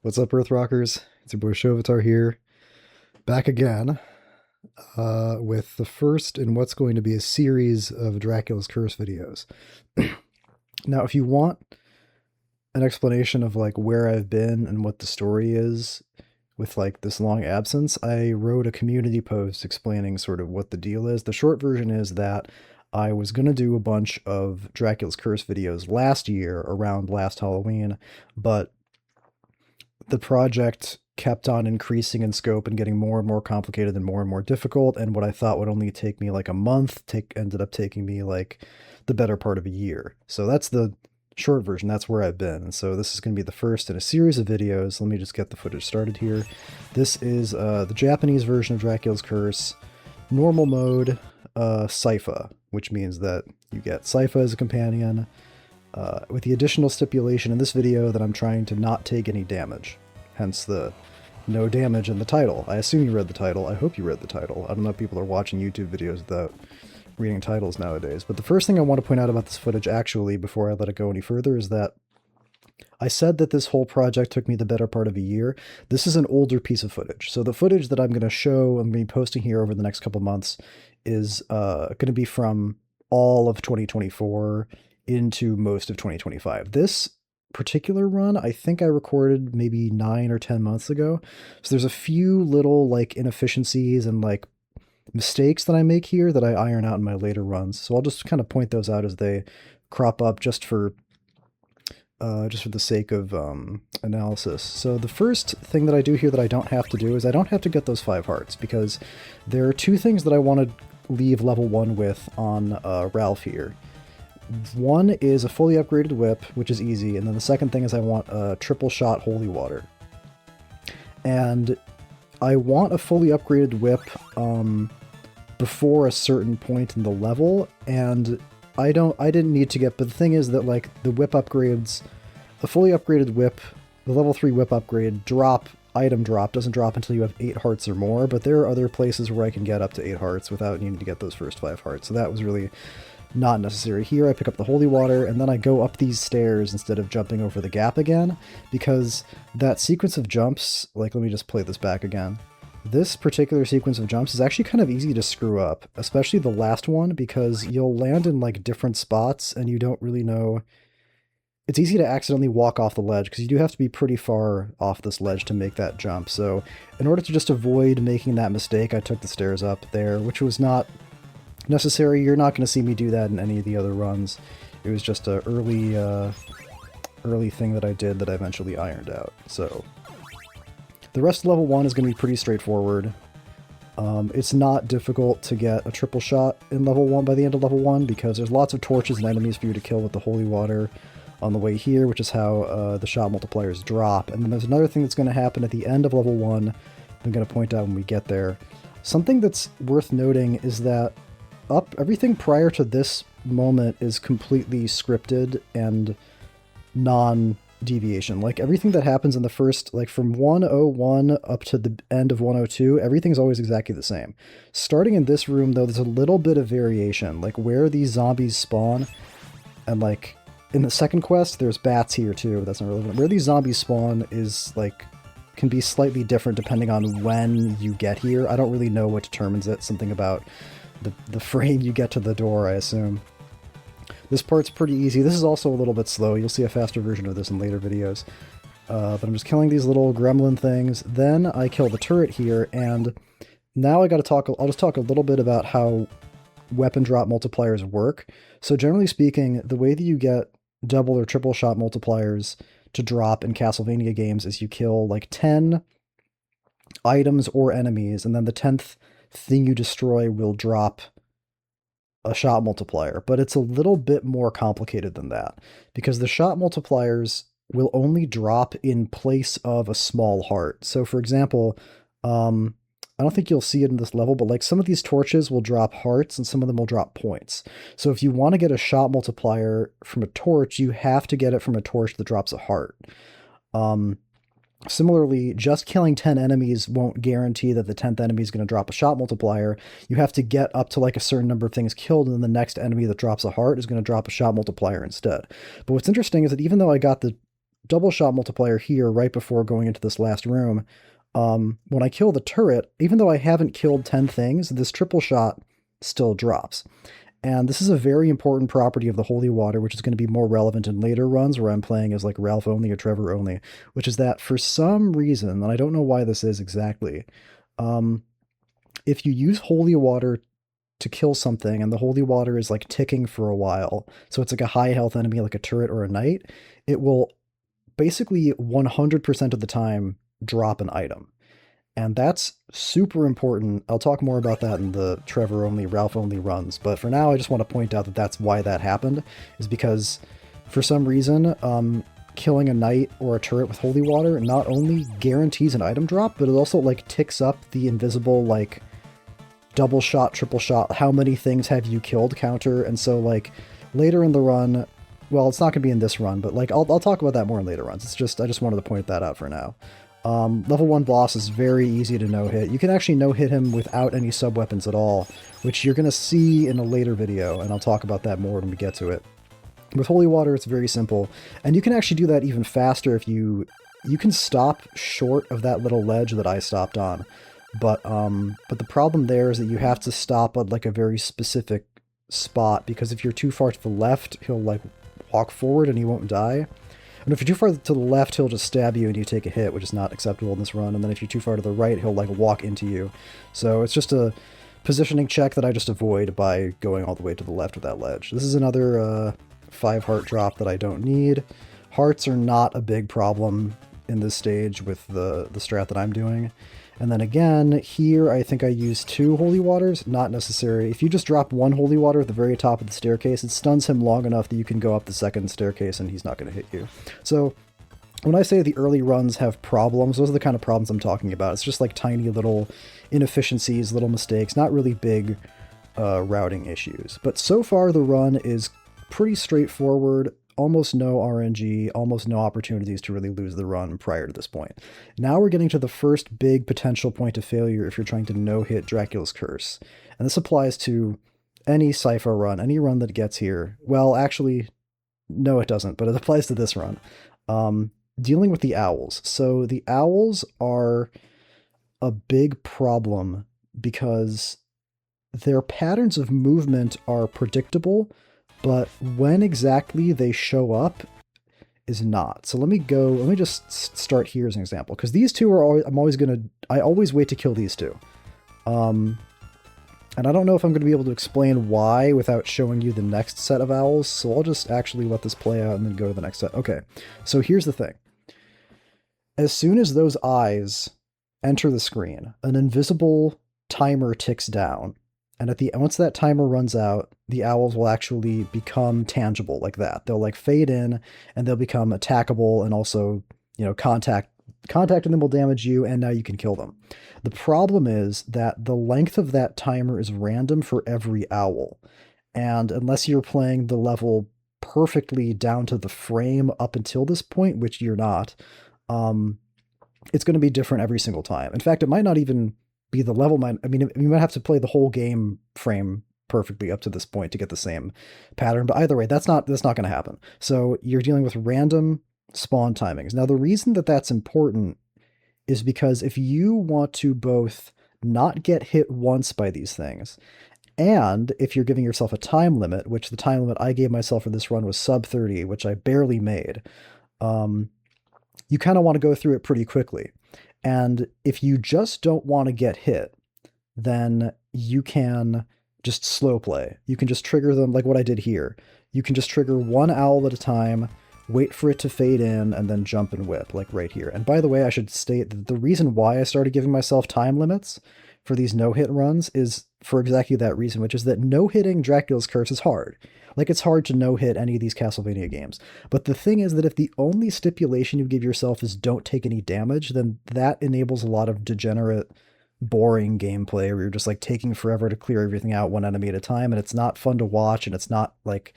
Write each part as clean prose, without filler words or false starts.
What's up, Earth Rockers? It's your boy Shovatar here, back again with the first in what's going to be a series of Dracula's Curse videos. Now, if you want an explanation of like where I've been and what the story is with like this long absence, I wrote a community post explaining sort of what the deal is. The short version is that I was going to do a bunch of Dracula's Curse videos last year around last Halloween, but the project kept on increasing in scope and getting more and more complicated and more difficult, and what I thought would only take me like a month ended up taking me like the better part of a year. So that's the short version. That's where I've been. And so this is going to be the first in a series of videos. Let me just get the footage started here. This is the Japanese version of Dracula's Curse, normal mode, Sypha, which means that you get Sypha as a companion, with the additional stipulation in this video that I'm trying to not take any damage. Hence the no damage in the title. I assume you read the title. I hope you read the title. I don't know if people are watching YouTube videos without reading titles nowadays. But the first thing I want to point out about this footage, actually, before I let it go any further, is that I said that this whole project took me the better part of a year. This is an older piece of footage. So the footage that I'm going to show and be posting here over the next couple months is going to be from all of 2024 into most of 2025. This particular run, I think I recorded maybe 9 or 10 months ago. So there's a few little like inefficiencies and like mistakes that I make here that I iron out in my later runs. So I'll just kind of point those out as they crop up just for the sake of analysis. So the first thing that I do here that I don't have to do is I don't have to get those 5 hearts, because there are 2 things that I want to leave level 1 with on Ralph here. One is a fully upgraded whip, which is easy, and then the second thing is I want a triple shot holy water. And I want a fully upgraded whip before a certain point in the level, and I didn't need to get, but the thing is that like the whip upgrades, the fully upgraded whip, the level 3 whip upgrade item drop doesn't drop until you have 8 hearts or more, but there are other places where I can get up to 8 hearts without needing to get those first 5 hearts, so that was really not necessary. Here I pick up the holy water, and then I go up these stairs instead of jumping over the gap again, because that sequence of jumps, like let me just play this back again. This particular sequence of jumps is actually kind of easy to screw up, especially the last one, because you'll land in like different spots and you don't really know. It's easy to accidentally walk off the ledge because you do have to be pretty far off this ledge to make that jump. So in order to just avoid making that mistake, I took the stairs up there, which was not necessary. You're not going to see me do that in any of the other runs. It was just a early thing that I did that I eventually ironed out. So the rest of level 1 is going to be pretty straightforward. It's not difficult to get a triple shot in level 1 by the end of level 1, because there's lots of torches and enemies for you to kill with the holy water on the way here, which is how the shot multipliers drop. And then there's another thing that's going to happen at the end of level 1 I'm going to point out when we get there. Something that's worth noting is that everything prior to this moment is completely scripted and non-deviation. Like everything that happens in the first, like from 101 up to the end of 102, everything's always exactly the same. Starting in this room though, there's a little bit of variation, like where these zombies spawn, and like in the second quest, there's bats here too, but that's not relevant. Where these zombies spawn is like, can be slightly different depending on when you get here. I don't really know what determines it, something about the frame you get to the door, I assume. This part's pretty easy. This is also a little bit slow. You'll see a faster version of this in later videos. But I'm just killing these little gremlin things. Then I kill the turret here, and now I'll just talk a little bit about how weapon drop multipliers work. So generally speaking, the way that you get double or triple shot multipliers to drop in Castlevania games is you kill like 10 items or enemies, and then the 10th thing you destroy will drop a shot multiplier. But it's a little bit more complicated than that, because the shot multipliers will only drop in place of a small heart. So for example, I don't think you'll see it in this level, but like some of these torches will drop hearts and some of them will drop points. So if you want to get a shot multiplier from a torch, you have to get it from a torch that drops a heart. Similarly, just killing 10 enemies won't guarantee that the 10th enemy is going to drop a shot multiplier. You have to get up to like a certain number of things killed, and then the next enemy that drops a heart is going to drop a shot multiplier instead. But what's interesting is that even though I got the double shot multiplier here right before going into this last room, when I kill the turret, even though I haven't killed 10 things, this triple shot still drops. And this is a very important property of the Holy Water, which is going to be more relevant in later runs where I'm playing as like Ralph only or Trevor only, which is that for some reason, and I don't know why this is exactly, if you use Holy Water to kill something and the Holy Water is like ticking for a while, so it's like a high health enemy like a turret or a knight, it will basically 100% of the time drop an item. And that's super important. I'll talk more about that in the Trevor only, Ralph only runs. But for now, I just want to point out that that's why that happened, is because for some reason, killing a knight or a turret with holy water not only guarantees an item drop, but it also like ticks up the invisible like double shot, triple shot, how many things have you killed counter. And so like later in the run, well, it's not going to be in this run, but like I'll talk about that more in later runs. It's just I just wanted to point that out for now. Level 1 boss is very easy to no-hit. You can actually no-hit him without any sub-weapons at all, which you're going to see in a later video, and I'll talk about that more when we get to it. With Holy Water, it's very simple, and you can actually do that even faster if you can stop short of that little ledge that I stopped on. But the problem there is that you have to stop at like a very specific spot, because if you're too far to the left, he'll like walk forward and he won't die. And if you're too far to the left, he'll just stab you and you take a hit, which is not acceptable in this run. And then if you're too far to the right, he'll like walk into you. So it's just a positioning check that I just avoid by going all the way to the left of that ledge. This is another 5 heart drop that I don't need. Hearts are not a big problem in this stage with the strat that I'm doing. And then again, here I think I used 2 holy waters, not necessary. If you just drop 1 holy water at the very top of the staircase, it stuns him long enough that you can go up the second staircase and he's not going to hit you. So when I say the early runs have problems, those are the kind of problems I'm talking about. It's just like tiny little inefficiencies, little mistakes, not really big routing issues. But so far the run is pretty straightforward. Almost no RNG, almost no opportunities to really lose the run prior to this point. Now we're getting to the first big potential point of failure if you're trying to no-hit Dracula's Curse. And this applies to any Sypha run, any run that gets here. Well, actually, no it doesn't, but it applies to this run. Dealing with the owls. So the owls are a big problem because their patterns of movement are predictable, but when exactly they show up is not. So let me just start here as an example, because these two are I always wait to kill these two. And I don't know if I'm going to be able to explain why without showing you the next set of owls, so I'll just actually let this play out and then go to the next set. Okay, so here's the thing. As soon as those eyes enter the screen, an invisible timer ticks down. And once that timer runs out, the owls will actually become tangible like that. They'll like fade in and they'll become attackable, and also, you know, contacting them will damage you, and now you can kill them. The problem is that the length of that timer is random for every owl. And unless you're playing the level perfectly down to the frame up until this point, which you're not, it's going to be different every single time. In fact, it might not even be the level. You might have to play the whole game frame perfectly up to this point to get the same pattern. But either way, that's not going to happen. So you're dealing with random spawn timings. Now, the reason that that's important is because if you want to both not get hit once by these things, and if you're giving yourself a time limit, which the time limit I gave myself for this run was sub 30, which I barely made, you kind of want to go through it pretty quickly. And if you just don't want to get hit, then you can just slow play. You can just trigger them like what I did here. You can just trigger 1 owl at a time, wait for it to fade in, and then jump and whip, like right here. And by the way, I should state that the reason why I started giving myself time limits for these no-hit runs is for exactly that reason, which is that no-hitting Dracula's Curse is hard. Like, it's hard to no-hit any of these Castlevania games. But the thing is that if the only stipulation you give yourself is don't take any damage, then that enables a lot of degenerate, boring gameplay where you're just, like, taking forever to clear everything out one enemy at a time, and it's not fun to watch, and it's not, like,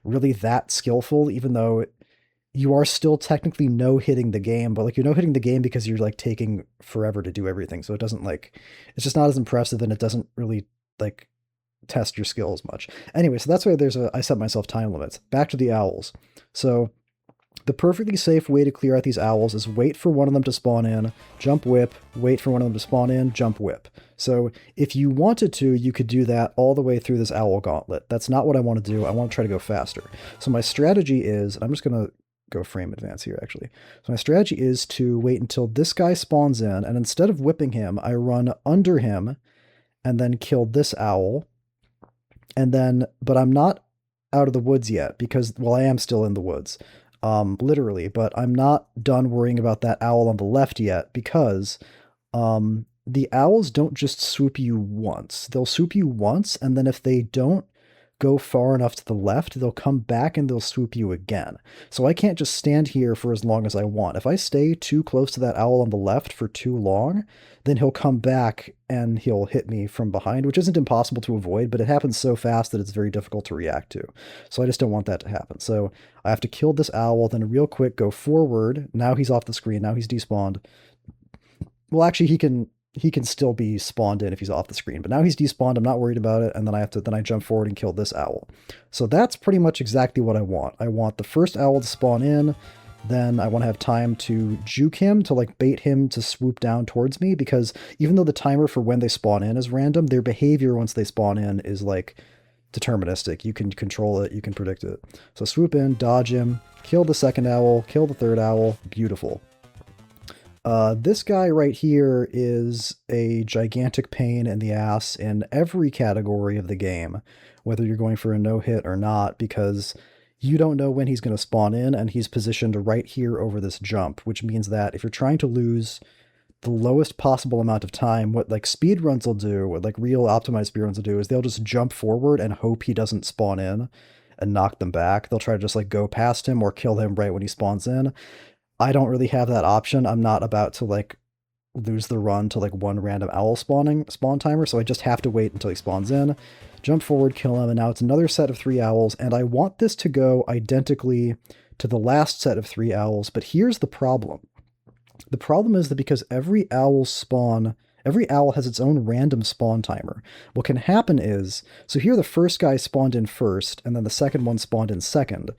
really that skillful, even though you are still technically no-hitting the game, but, like, you're no-hitting the game because you're, like, taking forever to do everything, so it doesn't, like, it's just not as impressive, and it doesn't really, like, test your skills much. Anyway, so that's why I set myself time limits. Back to the owls. So The perfectly safe way to clear out these owls is wait for one of them to spawn in, jump whip, wait for one of them to spawn in, jump whip. So if you wanted to, you could do that all the way through this owl gauntlet. That's not what I want to do. I want to try to go faster. So my strategy is, I'm just going to go frame advance here actually. So my strategy is to wait until this guy spawns in, and instead of whipping him, I run under him and then kill this owl. And then, but I'm not out of the woods yet because, well, I am still in the woods. Literally, but I'm not done worrying about that owl on the left yet because the owls don't just swoop you once. They'll swoop you once, and then if they don't go far enough to the left, they'll come back and they'll swoop you again. So I can't just stand here for as long as I want. If I stay too close to that owl on the left for too long, then he'll come back and he'll hit me from behind, which isn't impossible to avoid, but it happens so fast that it's very difficult to react to. So I just don't want that to happen. So I have to kill this owl, then real quick go forward. Now he's off the screen. Now he's despawned. Well, actually, he can still be spawned in if he's off the screen, but now he's despawned. I'm not worried about it. And then I jump forward and kill this owl. So that's pretty much exactly what I want. I want the first owl to spawn in. Then I want to have time to juke him, to like bait him to swoop down towards me, because even though the timer for when they spawn in is random, their behavior once they spawn in is like deterministic. You can control it, you can predict it. So swoop in, dodge him, kill the second owl, kill the third owl. Beautiful. This guy right here is a gigantic pain in the ass in every category of the game, whether you're going for a no-hit or not, because you don't know when he's going to spawn in, and he's positioned right here over this jump, which means that if you're trying to lose the lowest possible amount of time, what like speedruns will do, what like real optimized speedruns will do, is they'll just jump forward and hope he doesn't spawn in and knock them back. They'll try to just like go past him or kill him right when he spawns in. I don't really have that option. I'm not about to like lose the run to like one random owl spawn timer, so I just have to wait until he spawns in, jump forward, kill him, and now it's another set of 3 owls, and I want this to go identically to the last set of 3 owls, but here's the problem. The problem is that because every owl has its own random spawn timer. What can happen is, so here the first guy spawned in first, and then the second one spawned in second,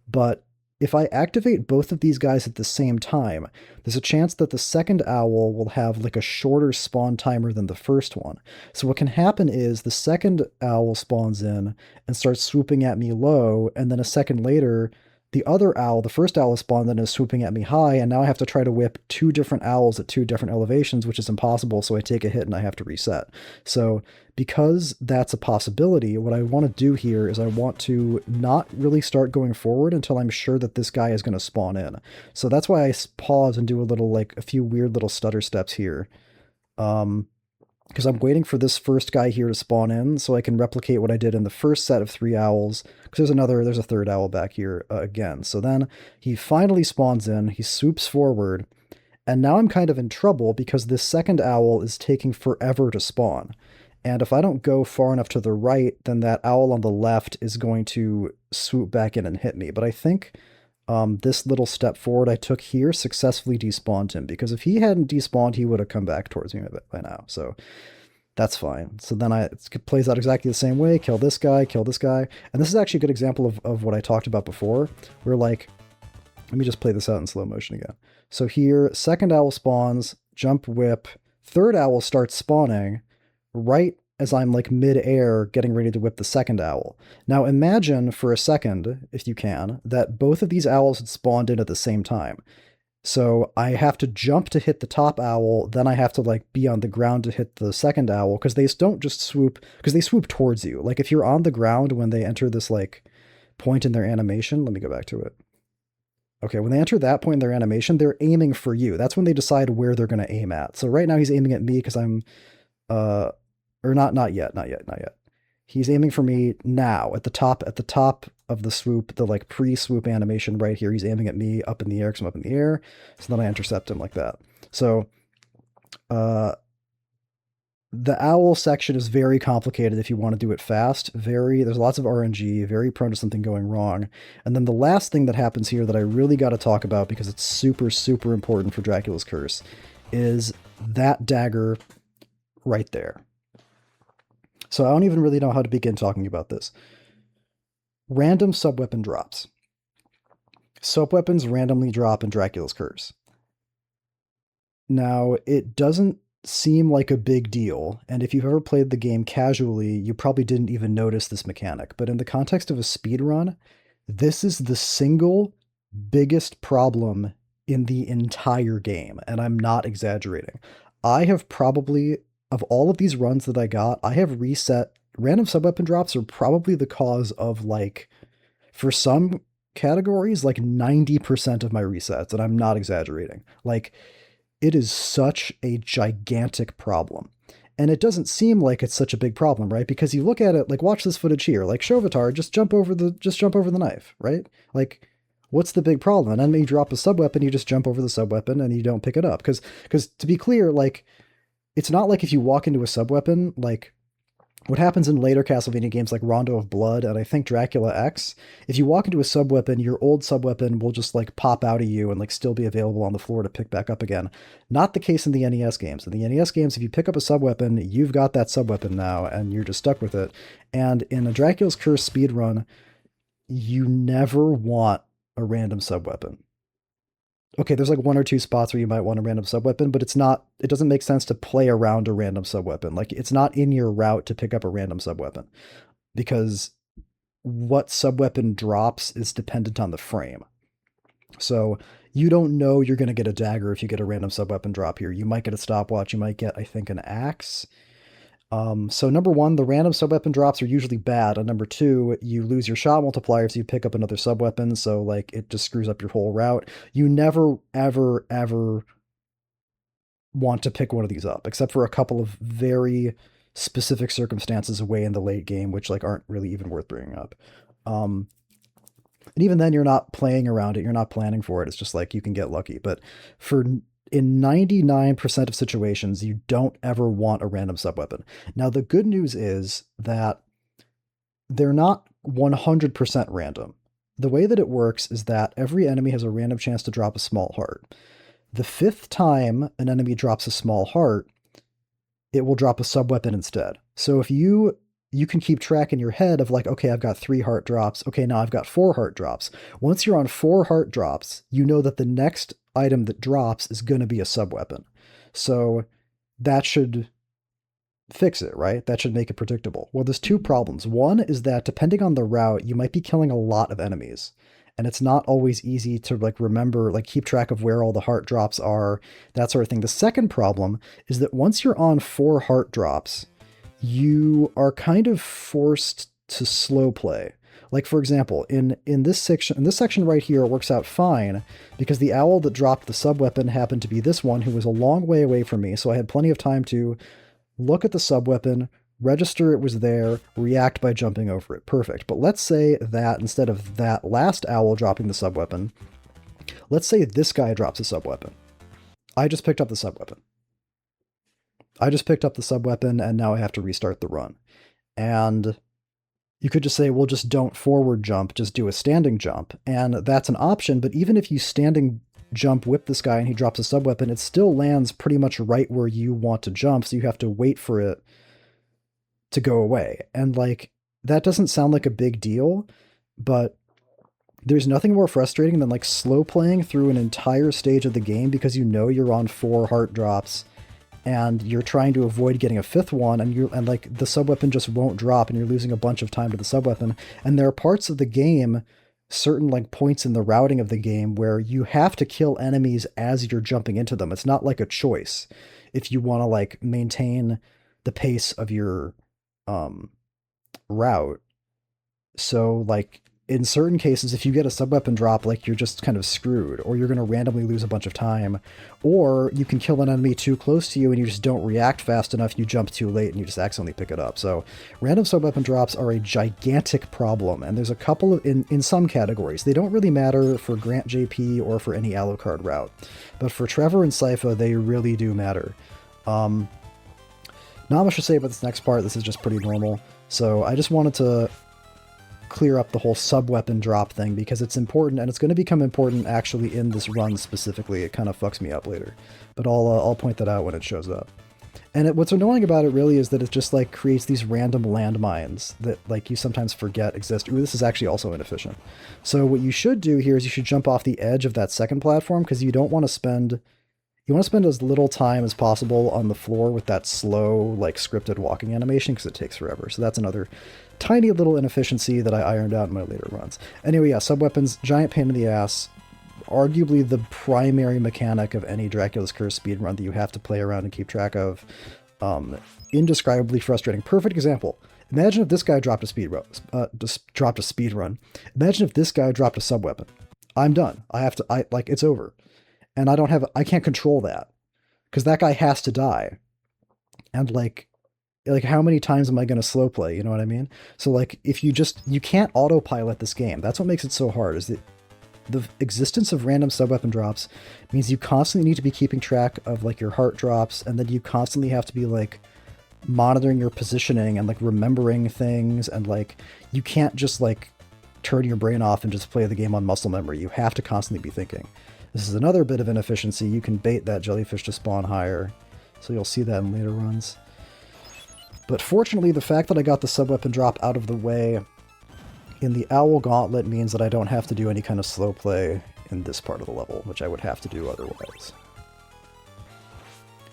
but if I activate both of these guys at the same time, there's a chance that the second owl will have like a shorter spawn timer than the first one. So what can happen is the second owl spawns in and starts swooping at me low, and then a second later, the other owl, the first owl spawned in, is swooping at me high, and now I have to try to whip 2 different owls at 2 different elevations, which is impossible, so I take a hit and I have to reset. So because that's a possibility, what I want to do here is I want to not really start going forward until I'm sure that this guy is going to spawn in. So that's why I pause and do a few weird little stutter steps here. Because I'm waiting for this first guy here to spawn in so I can replicate what I did in the first set of 3 owls, because there's a third owl back here again. So then he finally spawns in, he swoops forward, and now I'm kind of in trouble because this second owl is taking forever to spawn. And if I don't go far enough to the right, then that owl on the left is going to swoop back in and hit me. But I think this little step forward I took here successfully despawned him, because if he hadn't despawned, he would have come back towards me by now. So that's fine. So then it plays out exactly the same way. Kill this guy, kill this guy. And this is actually a good example of what I talked about before. Where like, let me just play this out in slow motion again. So here, second owl spawns, jump whip, third owl starts spawning right as I'm like mid-air getting ready to whip the second owl. Now imagine for a second, if you can, that both of these owls had spawned in at the same time. So I have to jump to hit the top owl, then I have to like be on the ground to hit the second owl, because they don't just swoop, because they swoop towards you. Like if you're on the ground when they enter this like point in their animation, let me go back to it. Okay, when they enter that point in their animation, they're aiming for you. That's when they decide where they're going to aim at. So right now he's aiming at me because I'm, or not yet. He's aiming for me now at the top of the swoop, the like pre-swoop animation right here. He's aiming at me up in the air because I'm up in the air. So then I intercept him like that. So the owl section is very complicated if you want to do it fast. There's lots of RNG, very prone to something going wrong. And then the last thing that happens here that I really got to talk about, because it's super, super important for Dracula's Curse, is that dagger right there. So I don't even really know how to begin talking about this. Random subweapon drops. sub-weapons randomly drop in Dracula's Curse. Now, it doesn't seem like a big deal, and if you've ever played the game casually, you probably didn't even notice this mechanic, but in the context of a speedrun, this is the single biggest problem in the entire game, and I'm not exaggerating. I have probably, of all of these runs that I got, I have reset. Random sub-weapon drops are probably the cause of, like, for some categories, like 90% of my resets, and I'm not exaggerating. Like, it is such a gigantic problem. And it doesn't seem like it's such a big problem, right? Because you look at it, like, watch this footage here, like Shovatar, just jump over the knife, right? Like, what's the big problem? An enemy drop a sub-weapon, you just jump over the sub-weapon and you don't pick it up. Because to be clear, like, it's not like if you walk into a sub-weapon, like, what happens in later Castlevania games like Rondo of Blood and I think Dracula X, if you walk into a sub-weapon, your old sub-weapon will just like pop out of you and like still be available on the floor to pick back up again. Not the case in the NES games. In the NES games, if you pick up a sub-weapon, you've got that sub-weapon now and you're just stuck with it. And in a Dracula's Curse speedrun, you never want a random sub-weapon. Okay, there's like one or two spots where you might want a random sub-weapon, but it doesn't make sense to play around a random sub-weapon. Like, it's not in your route to pick up a random sub-weapon, because what sub-weapon drops is dependent on the frame. So you don't know you're going to get a dagger if you get a random sub-weapon drop here. You might get a stopwatch, you might get, I think, an axe. So number one, the random sub-weapon drops are usually bad, and number two, you lose your shot multiplier if you pick up another sub-weapon, so like it just screws up your whole route. You never, ever, ever want to pick one of these up, except for a couple of very specific circumstances away in the late game, which like aren't really even worth bringing up. And even then, you're not playing around it, you're not planning for it, it's just like you can get lucky. But in 99% of situations, you don't ever want a random sub-weapon. Now, the good news is that they're not 100% random. The way that it works is that every enemy has a random chance to drop a small heart. The fifth time an enemy drops a small heart, it will drop a sub-weapon instead. So if you can keep track in your head of like, okay, I've got 3 heart drops. Okay, now I've got 4 heart drops. Once you're on 4 heart drops, you know that the next item that drops is going to be a sub-weapon. So that should fix it, right? That should make it predictable. Well, there's 2 problems. One is that depending on the route, you might be killing a lot of enemies. And it's not always easy to like remember, like keep track of where all the heart drops are, that sort of thing. The second problem is that once you're on 4 heart drops, you are kind of forced to slow play. Like, for example, in this section right here, it works out fine because the owl that dropped the sub-weapon happened to be this one who was a long way away from me, so I had plenty of time to look at the sub-weapon, register it was there, react by jumping over it. Perfect. But let's say that instead of that last owl dropping the sub-weapon, let's say this guy drops a sub-weapon. I just picked up the sub-weapon. And now I have to restart the run. And you could just say, well, just don't forward jump, just do a standing jump. And that's an option, but even if you standing jump whip this guy and he drops a sub-weapon, it still lands pretty much right where you want to jump, so you have to wait for it to go away. And like, that doesn't sound like a big deal, but there's nothing more frustrating than like slow playing through an entire stage of the game because you know you're on 4 heart drops and you're trying to avoid getting a 5th one, and like the sub-weapon just won't drop and you're losing a bunch of time to the sub-weapon. And there are parts of the game, certain like points in the routing of the game, where you have to kill enemies as you're jumping into them. It's not like a choice if you want to like maintain the pace of your route. So like in certain cases, if you get a sub-weapon drop, like you're just kind of screwed, or you're going to randomly lose a bunch of time, or you can kill an enemy too close to you and you just don't react fast enough, you jump too late and you just accidentally pick it up. So random sub-weapon drops are a gigantic problem, and there's a couple of, in some categories. They don't really matter for Grant JP or for any Alucard route, but for Trevor and Sypha, they really do matter. Not much to say about this next part. This is just pretty normal. So I just wanted to clear up the whole sub-weapon drop thing because it's important, and it's going to become important actually in this run specifically. It kind of fucks me up later, but I'll point that out when it shows up. And what's annoying about it really is that it just like creates these random landmines that like you sometimes forget exist. Ooh, this is actually also inefficient. So what you should do here is you should jump off the edge of that second platform because you don't want to spend as little time as possible on the floor with that slow like scripted walking animation because it takes forever. So that's another tiny little inefficiency that I ironed out in my later runs. Anyway, yeah, sub-weapons, giant pain in the ass. Arguably the primary mechanic of any Dracula's Curse speedrun that you have to play around and keep track of. Indescribably frustrating. Perfect example. Imagine if this guy dropped a speedrun. Imagine if this guy dropped a sub-weapon. I'm done. It's over. And I can't control that. Because that guy has to die. And like how many times am I going to slow play? You know what I mean? So like if you can't autopilot this game. That's what makes it so hard, is that the existence of random sub-weapon drops means you constantly need to be keeping track of like your heart drops, and then you constantly have to be like monitoring your positioning and like remembering things, and like you can't just like turn your brain off and just play the game on muscle memory. You have to constantly be thinking. This is another bit of inefficiency. You can bait that jellyfish to spawn higher, so you'll see that in later runs. But fortunately, the fact that I got the sub-weapon drop out of the way in the Owl Gauntlet means that I don't have to do any kind of slow play in this part of the level, which I would have to do otherwise.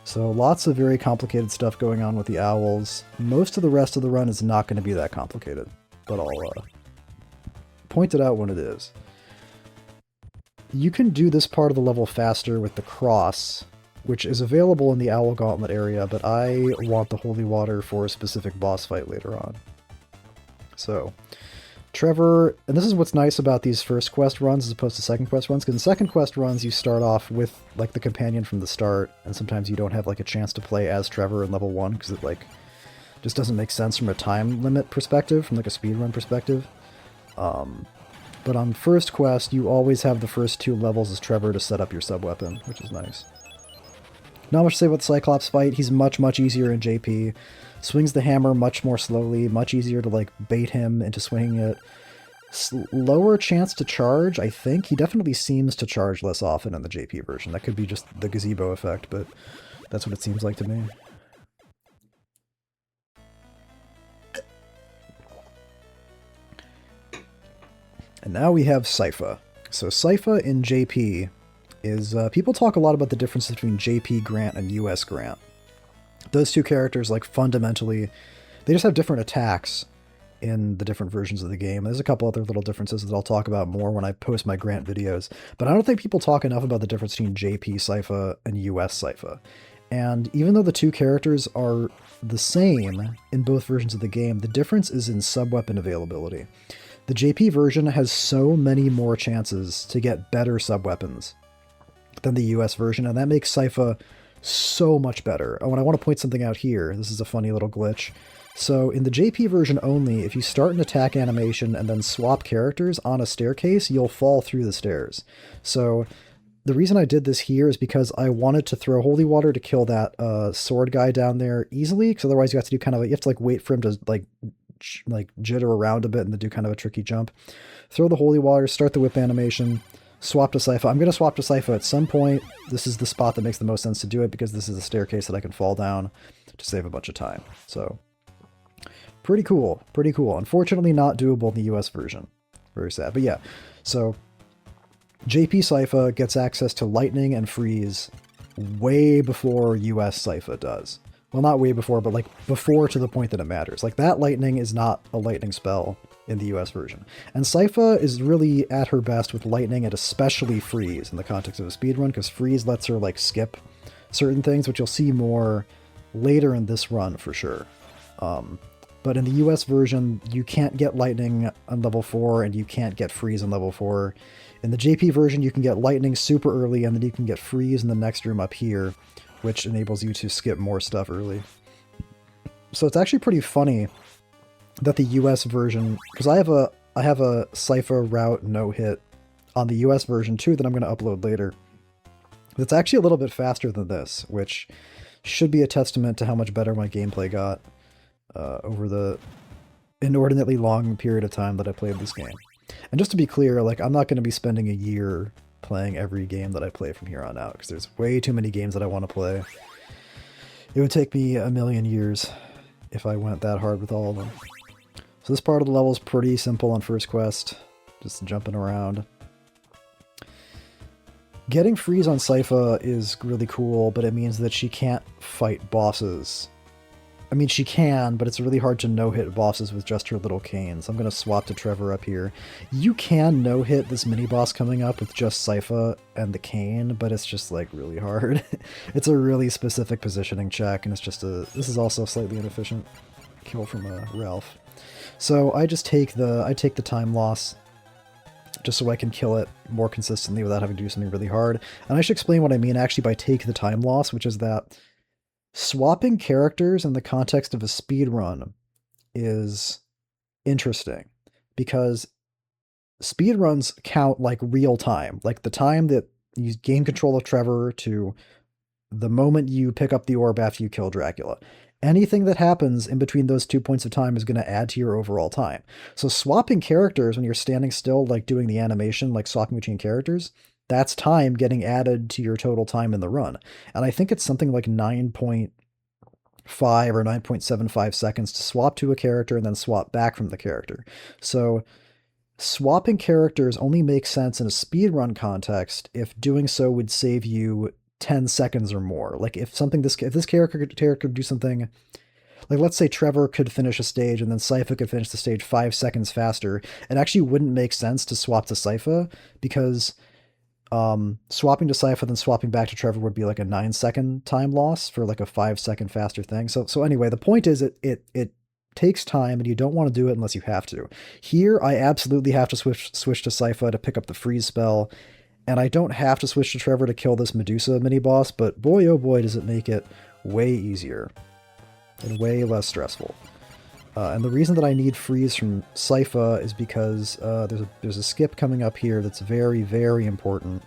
So lots of very complicated stuff going on with the owls. Most of the rest of the run is not going to be that complicated, but I'll point it out when it is. You can do this part of the level faster with the cross, which is available in the Owl Gauntlet area, but I want the holy water for a specific boss fight later on. So Trevor, and this is what's nice about these first quest runs as opposed to second quest runs, because in second quest runs you start off with like the companion from the start, and sometimes you don't have like a chance to play as Trevor in level 1 because it like just doesn't make sense from a time limit perspective, from like a speedrun perspective. But on first quest you always have the first 2 levels as Trevor to set up your sub-weapon, which is nice. Not much to say about the Cyclops fight. He's much easier in JP. Swings the hammer much more slowly, much easier to like bait him into swinging it. Lower chance to charge, I think. He definitely seems to charge less often in the JP version. That could be just the gazebo effect, but that's what it seems like to me. And now we have Sypha. So Sypha in JP is, people talk a lot about the difference between JP Grant and US Grant. Those two characters, like, fundamentally, they just have different attacks in the different versions of the game. There's a couple other little differences that I'll talk about more when I post my Grant videos, but I don't think people talk enough about the difference between JP Sypha and US Sypha. And even though the two characters are the same in both versions of the game, the difference is in sub-weapon availability. The JP version has so many more chances to get better sub-weapons than the US version, and that makes Sypha so much better. Oh, and I want to point something out here. This is a funny little glitch. So in the JP version only, if you start an attack animation and then swap characters on a staircase, you'll fall through the stairs. So the reason I did this here is because I wanted to throw holy water to kill that sword guy down there easily, because otherwise you have to do kind of you have to like wait for him to like jitter around a bit and then do kind of a tricky jump. Throw the holy water, start the whip animation, swap to Sypha. I'm going to swap to Sypha at some point. This is the spot that makes the most sense to do it because this is a staircase that I can fall down to save a bunch of time. So pretty cool, pretty cool. Unfortunately not doable in the US version. Very sad, but yeah. So JP Sypha gets access to lightning and freeze way before US Sypha does. Well, not way before, but like before to the point that it matters. Like that lightning is not a lightning spell in the US version. And Sypha is really at her best with lightning and especially freeze in the context of a speedrun, because freeze lets her like skip certain things, which you'll see more later in this run for sure. But in the US version, you can't get lightning on level 4 and you can't get freeze on level 4. In the JP version, you can get lightning super early and then you can get freeze in the next room up here, which enables you to skip more stuff early. So it's actually pretty funny that the US version, because I have a Sypha route no hit on the US version too that I'm going to upload later. That's actually a little bit faster than this, which should be a testament to how much better my gameplay got over the inordinately long period of time that I played this game. And just to be clear, like I'm not going to be spending a year playing every game that I play from here on out, because there's way too many games that I want to play. It would take me a million years if I went that hard with all of them. So this part of the level is pretty simple on first quest, just jumping around. Getting freeze on Sypha is really cool, but it means that she can't fight bosses. I mean, she can, but it's really hard to no-hit bosses with just her little cane, so I'm going to swap to Trevor up here. You can no-hit this mini-boss coming up with just Sypha and the cane, but it's just, like, really hard. It's a really specific positioning check, and it's just a... This is also a slightly inefficient kill from Ralph. So I just take the time loss, just so I can kill it more consistently without having to do something really hard. And I should explain what I mean actually by take the time loss, which is that swapping characters in the context of a speedrun is interesting because speedruns count like real time, like the time that you gain control of Trevor to the moment you pick up the orb after you kill Dracula. Anything that happens in between those 2 points of time is going to add to your overall time. So swapping characters when you're standing still, like doing the animation, like swapping between characters, that's time getting added to your total time in the run. And I think it's something like 9.5 or 9.75 seconds to swap to a character and then swap back from the character. So swapping characters only makes sense in a speedrun context if doing so would save you 10 seconds or more. Like if this character could do something, like let's say Trevor could finish a stage and then Sypha could finish the stage 5 seconds faster, it actually wouldn't make sense to swap to Sypha because swapping to Sypha then swapping back to Trevor would be like a 9-second time loss for like a 5-second faster thing. So anyway, the point is it takes time and you don't want to do it unless you have to. Here I absolutely have to switch to Sypha to pick up the freeze spell, and I don't have to switch to Trevor to kill this Medusa mini-boss, but boy oh boy does it make it way easier and way less stressful. And the reason that I need freeze from Sypha is because there's a skip coming up here that's very, very important,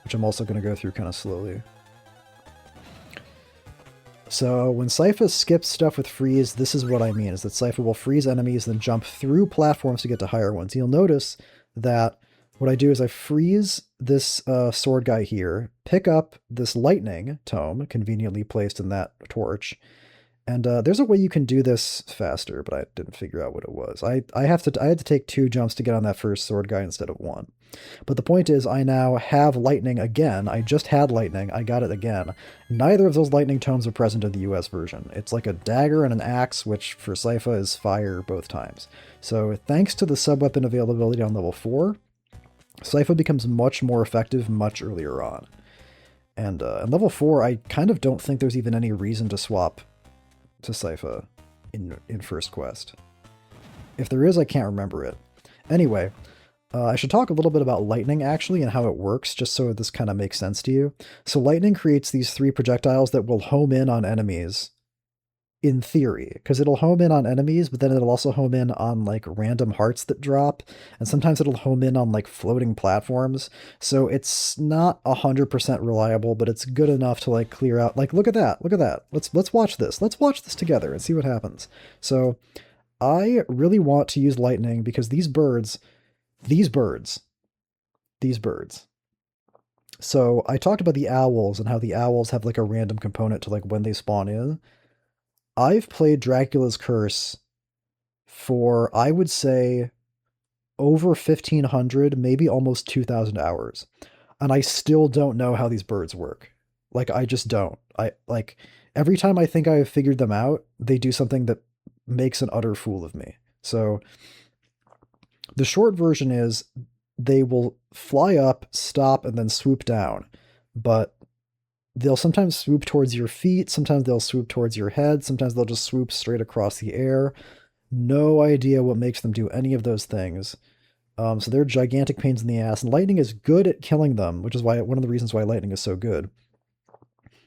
which I'm also going to go through kind of slowly. So when Sypha skips stuff with freeze, this is what I mean, is that Sypha will freeze enemies, then jump through platforms to get to higher ones. You'll notice that what I do is I freeze this sword guy here, pick up this lightning tome, conveniently placed in that torch, and there's a way you can do this faster, but I didn't figure out what it was. I had to take 2 jumps to get on that first sword guy instead of 1. But the point is, I now have lightning again. I just had lightning. I got it again. Neither of those lightning tomes are present in the US version. It's like a dagger and an axe, which for Sypha is fire both times. So thanks to the sub-weapon availability on level 4, Sypha becomes much more effective much earlier on. And in level 4, I kind of don't think there's even any reason to swap to Sypha in first quest. If there is, I can't remember it. Anyway, I should talk a little bit about lightning actually and how it works, just so this kind of makes sense to you. So lightning creates these 3 projectiles that will home in on enemies in theory, because it'll home in on enemies, but then it'll also home in on like random hearts that drop, and sometimes it'll home in on like floating platforms. So it's not 100% reliable, but it's good enough to like clear out. Like, look at that, look at that. Let's watch this. Let's watch this together and see what happens. So I really want to use lightning because these birds. So I talked about the owls and how the owls have like a random component to like when they spawn in. I've played Dracula's Curse for, I would say, over 1,500, maybe almost 2,000 hours. And I still don't know how these birds work. Like, I just don't. Like, every time I think I've figured them out, they do something that makes an utter fool of me. So, the short version is, they will fly up, stop, and then swoop down. But they'll sometimes swoop towards your feet, sometimes they'll swoop towards your head, sometimes they'll just swoop straight across the air. No idea what makes them do any of those things. So they're gigantic pains in the ass, and lightning is good at killing them, which is why one of the reasons why lightning is so good.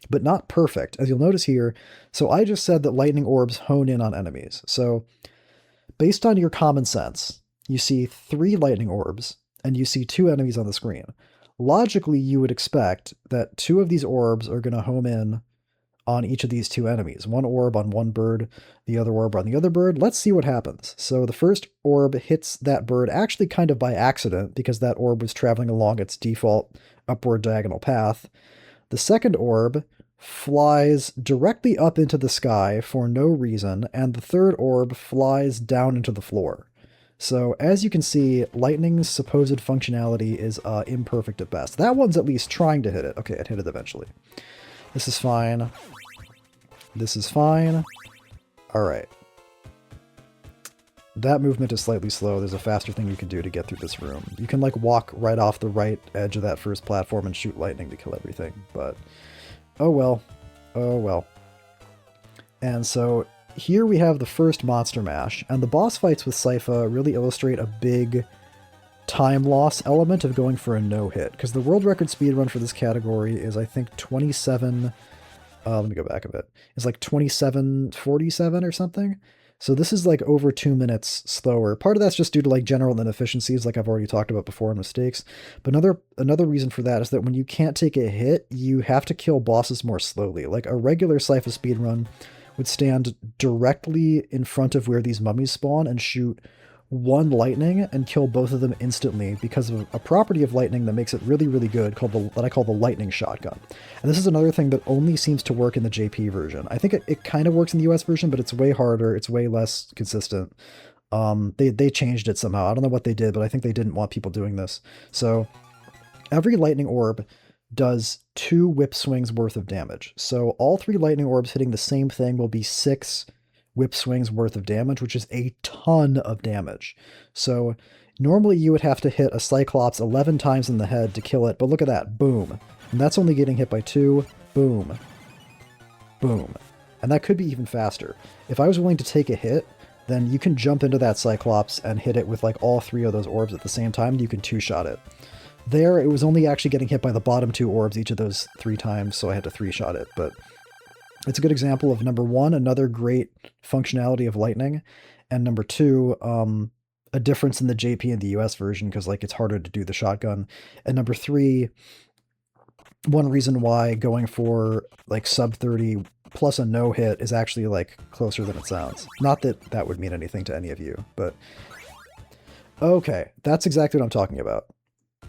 But not perfect, as you'll notice here. So I just said that lightning orbs hone in on enemies. So based on your common sense, you see 3 lightning orbs, and you see 2 enemies on the screen. Logically, you would expect that 2 of these orbs are going to home in on each of these 2 enemies. 1 orb on one bird, the other orb on the other bird. Let's see what happens. So the first orb hits that bird actually kind of by accident because that orb was traveling along its default upward diagonal path. The second orb flies directly up into the sky for no reason, and the third orb flies down into the floor. So as you can see, lightning's supposed functionality is imperfect at best. That one's at least trying to hit it. Okay, it hit it eventually. This is fine. This is fine. All right. That movement is slightly slow. There's a faster thing you can do to get through this room. You can like walk right off the right edge of that first platform and shoot lightning to kill everything, but oh well. Oh well. And so here we have the first monster mash, and the boss fights with Sypha really illustrate a big time loss element of going for a no-hit, because the world record speedrun for this category is, I think, 27... let me go back a bit. It's like 27:47 or something. So this is like over 2 minutes slower. Part of that's just due to like general inefficiencies, like I've already talked about before, and mistakes. But another reason for that is that when you can't take a hit, you have to kill bosses more slowly. Like a regular Sypha speedrun would stand directly in front of where these mummies spawn and shoot one lightning and kill both of them instantly because of a property of lightning that makes it really, really good that I call the lightning shotgun. And this is another thing that only seems to work in the JP version. I think it kind of works in the US version, but it's way harder. It's way less consistent. They changed it somehow. I don't know what they did, but I think they didn't want people doing this. So every lightning orb does 2 whip swings worth of damage. So all 3 lightning orbs hitting the same thing will be 6 whip swings worth of damage, which is a ton of damage. So normally you would have to hit a Cyclops 11 times in the head to kill it, but look at that, boom. And that's only getting hit by 2, boom, boom. And that could be even faster. If I was willing to take a hit, then you can jump into that Cyclops and hit it with like all 3 of those orbs at the same time, and you can 2-shot it. There, it was only actually getting hit by the bottom 2 orbs each of those 3 times, so I had to 3-shot it, but it's a good example of, number 1, another great functionality of lightning, and number 2, a difference in the JP and the US version, because like it's harder to do the shotgun, and number 3, one reason why going for like sub 30 plus a no hit is actually like closer than it sounds. Not that that would mean anything to any of you, but okay, that's exactly what I'm talking about.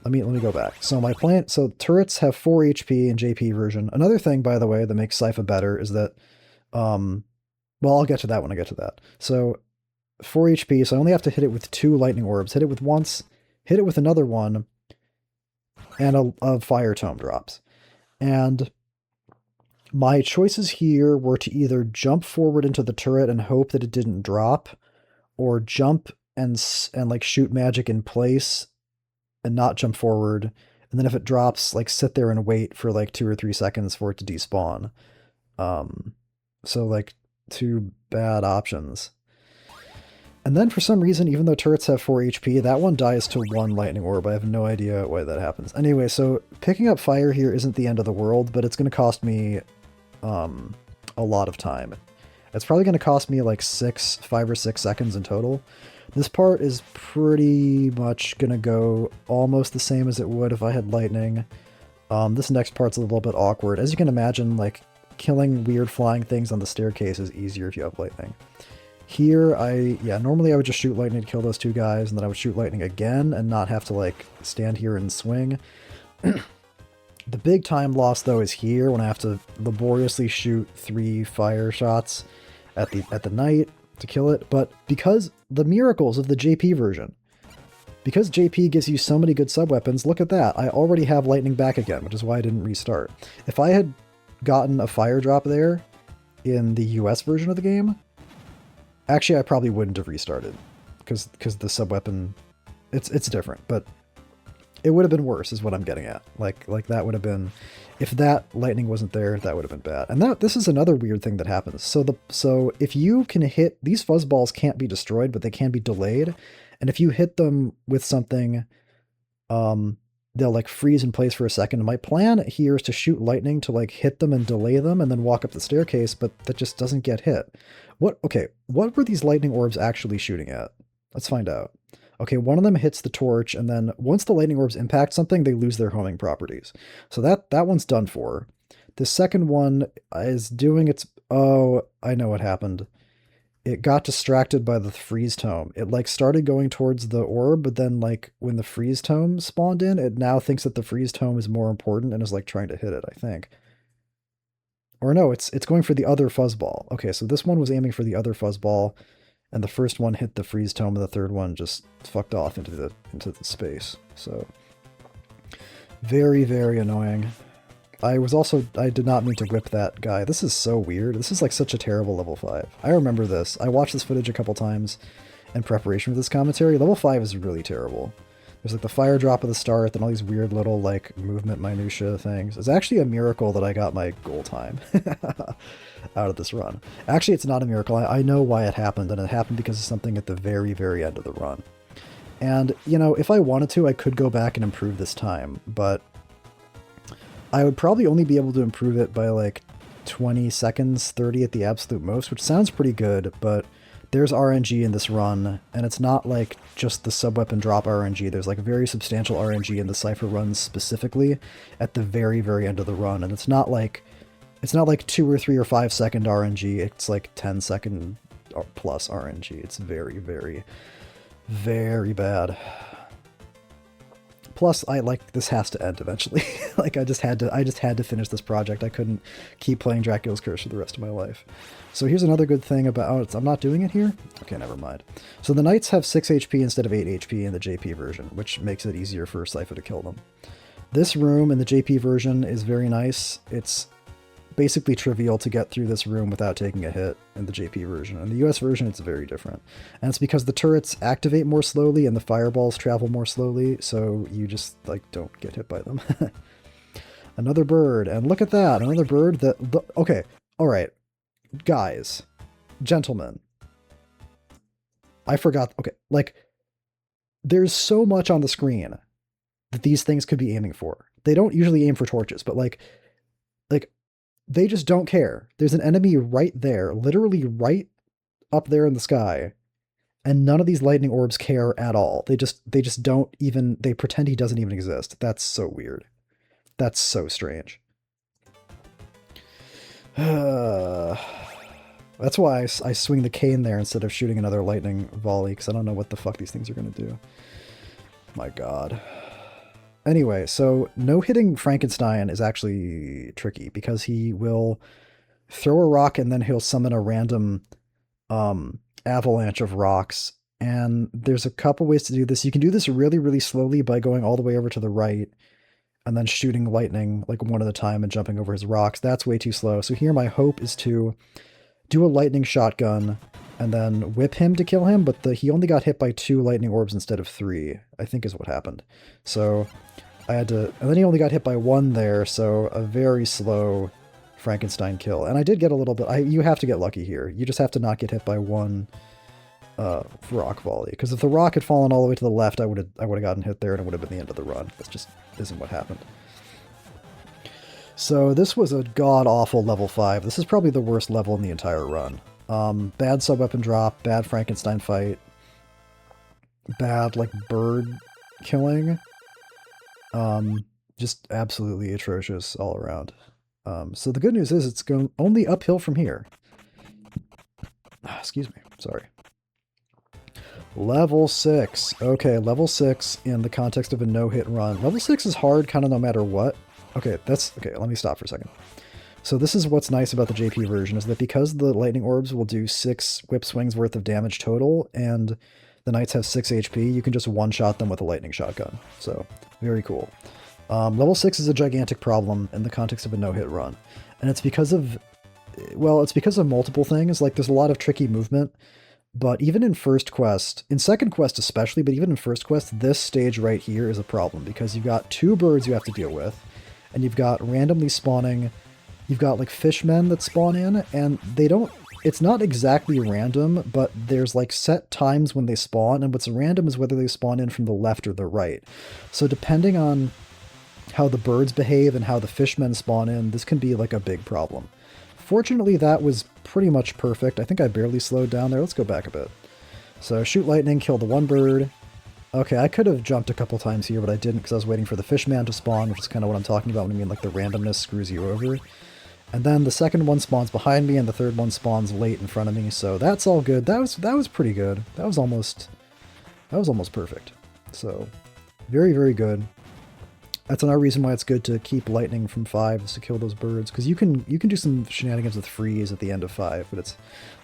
Let me go back. So my plan, so turrets have 4 HP in JP version. Another thing, by the way, that makes Sypha better is that, well, I'll get to that when I get to that. So 4 HP, so I only have to hit it with 2 lightning orbs. Hit it with once, hit it with another one, and a fire tome drops. And my choices here were to either jump forward into the turret and hope that it didn't drop, or jump and like shoot magic in place and not jump forward, and then if it drops, like sit there and wait for like 2 or 3 seconds for it to despawn. So like 2 bad options. And then for some reason, even though turrets have 4 HP, that one dies to 1 lightning orb. I have no idea why that happens. Anyway, so picking up fire here isn't the end of the world, but it's going to cost me a lot of time. It's probably going to cost me like 5 or 6 seconds in total. This part is pretty much going to go almost the same as it would if I had lightning. This next part's a little bit awkward. As you can imagine, like, killing weird flying things on the staircase is easier if you have lightning. Here, normally I would just shoot lightning to kill those 2 guys, and then I would shoot lightning again and not have to, like, stand here and swing. The big time loss, though, is here, when I have to laboriously shoot 3 fire shots at the knight to kill it, but because the miracles of the JP version, because JP gives you so many good sub-weapons, look at that, I already have lightning back again, which is why I didn't restart. If I had gotten a fire drop there in the US version of the game, actually I probably wouldn't have restarted, because the sub-weapon, it's different, but it would have been worse is what I'm getting at. Like that would have been, if that lightning wasn't there, that would have been bad. And this is another weird thing that happens. So if you can hit, these fuzzballs can't be destroyed, but they can be delayed. And if you hit them with something, they'll like freeze in place for a second. And my plan here is to shoot lightning to like hit them and delay them and then walk up the staircase, but that just doesn't get hit. What were these lightning orbs actually shooting at? Let's find out. Okay, one of them hits the torch, and then once the lightning orbs impact something, they lose their homing properties. So that one's done for. The second one is doing its... Oh, I know what happened. It got distracted by the freeze tome. It like started going towards the orb, but then like when the freeze tome spawned in, it now thinks that the freeze tome is more important and is like trying to hit it, I think. Or no, it's going for the other fuzzball. Okay, so this one was aiming for the other fuzzball, and the first one hit the freeze tome, and the third one just fucked off into the space. So very, very annoying. I did not mean to whip that guy. This is so weird. This is like such a terrible level 5. I remember this. I watched this footage a couple times in preparation for this commentary. Level 5 is really terrible. There's like the fire drop at the start, then all these weird little like movement minutia things. It's actually a miracle that I got my goal time out of this run. Actually, it's not a miracle. I know why it happened, and it happened because of something at the very, very end of the run. And, you know, if I wanted to, I could go back and improve this time, but I would probably only be able to improve it by like 20 seconds, 30 at the absolute most, which sounds pretty good, but there's RNG in this run, and it's not like just the sub-weapon drop RNG. There's like very substantial RNG in the Sypha runs specifically at the very, very end of the run, and it's not like 2 or 3 or 5 second RNG. It's like 10 second plus RNG. It's very, very, very bad. Plus, this has to end eventually. Like I just had to finish this project. I couldn't keep playing Dracula's Curse for the rest of my life. So here's another good thing about I'm not doing it here. Okay, never mind. So the knights have 6 HP instead of 8 HP in the JP version, which makes it easier for Sypha to kill them. This room in the JP version is very nice. It's basically trivial to get through this room without taking a hit in the JP version. In the US version, it's very different. And it's because the turrets activate more slowly and the fireballs travel more slowly, so you just, like, don't get hit by them. Another bird, and look at that, another bird that... Okay, alright. Guys. Gentlemen. I forgot... Okay, like, there's so much on the screen that these things could be aiming for. They don't usually aim for torches, but, like, they just don't care. There's an enemy right there, literally right up there in the sky, and none of these lightning orbs care at all. They just don't even, they pretend he doesn't even exist. That's so weird. That's so strange. That's why I swing the cane there instead of shooting another lightning volley, because I don't know what the fuck these things are going to do. My god. Anyway, so no-hitting Frankenstein is actually tricky because he will throw a rock and then he'll summon a random avalanche of rocks. And there's a couple ways to do this. You can do this really, really slowly by going all the way over to the right and then shooting lightning like one at a time and jumping over his rocks. That's way too slow. So here my hope is to do a lightning shotgun and then whip him to kill him, but he only got hit by 2 lightning orbs instead of 3, I think is what happened. So I had to, and then he only got hit by 1 there, so a very slow Frankenstein kill. And I did get a little bit, you have to get lucky here. You just have to not get hit by 1 rock volley, because if the rock had fallen all the way to the left, I would have gotten hit there and it would have been the end of the run. That just isn't what happened. So this was a god-awful level 5. This is probably the worst level in the entire run. Bad sub-weapon drop, bad Frankenstein fight, bad, like, bird killing. Just absolutely atrocious all around. So the good news is it's going only uphill from here. Excuse me, sorry. Level 6. Okay, level 6 in the context of a no-hit run. Level 6 is hard kind of no matter what. Okay, let me stop for a second. So this is what's nice about the JP version, is that because the lightning orbs will do 6 whip swings worth of damage total, and the knights have 6 HP, you can just one-shot them with a lightning shotgun. So, very cool. Level 6 is a gigantic problem in the context of a no-hit run. And it's because of, well, it's because of multiple things. Like, there's a lot of tricky movement, but even in first quest, in second quest especially, but even in first quest, this stage right here is a problem, because you've got 2 birds you have to deal with, and you've got randomly spawning... You've got, like, fishmen that spawn in, and they don't... It's not exactly random, but there's, like, set times when they spawn, and what's random is whether they spawn in from the left or the right. So depending on how the birds behave and how the fishmen spawn in, this can be, like, a big problem. Fortunately, that was pretty much perfect. I think I barely slowed down there. Let's go back a bit. So shoot lightning, kill the 1 bird. Okay, I could have jumped a couple times here, but I didn't because I was waiting for the fishman to spawn, which is kind of what I'm talking about when I mean, like, the randomness screws you over. And then the second one spawns behind me, and the third one spawns late in front of me, so that's all good. That was pretty good. That was almost perfect. So, very, very good. That's another reason why it's good to keep lightning from 5 is to kill those birds, because you can do some shenanigans with freeze at the end of 5, but it's